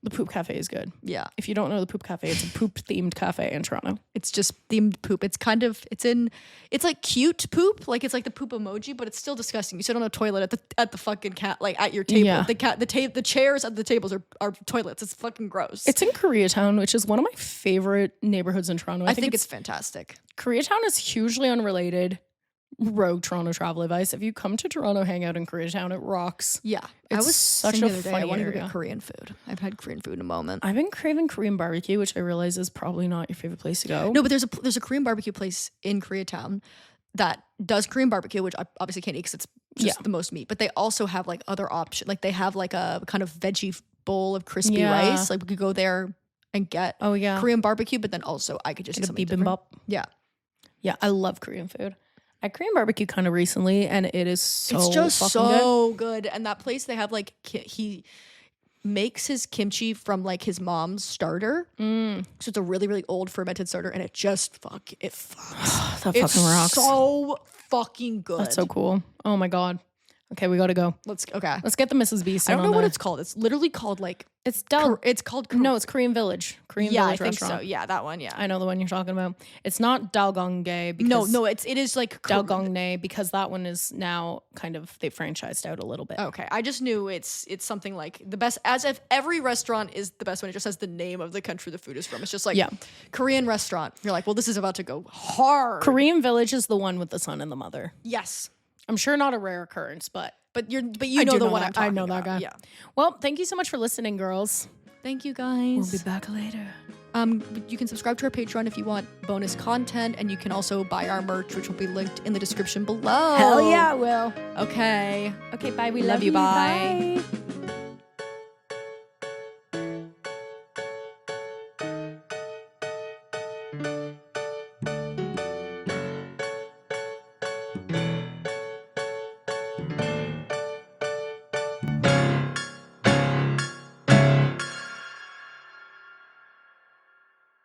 The poop cafe is good. Yeah. If you don't know the poop cafe, it's a poop themed cafe in Toronto. It's just themed poop. It's like cute poop. Like it's like the poop emoji, but it's still disgusting. You sit on a toilet at the fucking cat, like at your table. Yeah. The chairs at the tables are toilets. It's fucking gross. It's in Koreatown, which is one of my favorite neighborhoods in Toronto. I think it's fantastic. Koreatown is hugely unrelated. Rogue Toronto travel advice. If you come to Toronto, hang out in Koreatown, it rocks. Yeah. I was such a funny I want to go area. get Korean food. I've had Korean food in a moment. I've been craving Korean barbecue, which I realize is probably not your favorite place to go. No, but there's a Korean barbecue place in Koreatown that does Korean barbecue, which I obviously can't eat because it's just the most meat. But they also have like other options. Like they have like a kind of veggie bowl of crispy rice. Like we could go there and get Korean barbecue, but then also I could just get eat something bibimbap. Different. Yeah. Yeah, I love Korean food. I had Korean barbecue kind of recently, and it is it's just so good. And that place, they have like he makes his kimchi from like his mom's starter. So it's a really, really old fermented starter, and it fucks. That fucking rocks. So fucking good. That's so cool. Oh my god. Okay, we gotta go. Let's get the Mrs. Beast. I don't know what it's called. It's literally called like it's called no, it's Korean Village. Korean Village I think restaurant. so. Yeah, that one. Yeah, I know the one you're talking about. It's not Dalgongdae because no, it is like Dalgongdae because that one is now kind of they franchised out a little bit. Okay, I just knew it's something like the best. As if every restaurant is the best when it just has the name of the country the food is from. It's just like Korean restaurant. You're like, well, this is about to go hard. Korean Village is the one with the son and the mother. Yes, I'm sure not a rare occurrence, but you know the one I'm talking about. I know that guy. Yeah. Well, thank you so much for listening, girls. Thank you, guys. We'll be back later. You can subscribe to our Patreon if you want bonus content, and you can also buy our merch, which will be linked in the description below. Hell yeah, Will. Okay. Okay, bye. We love you. Bye. Bye.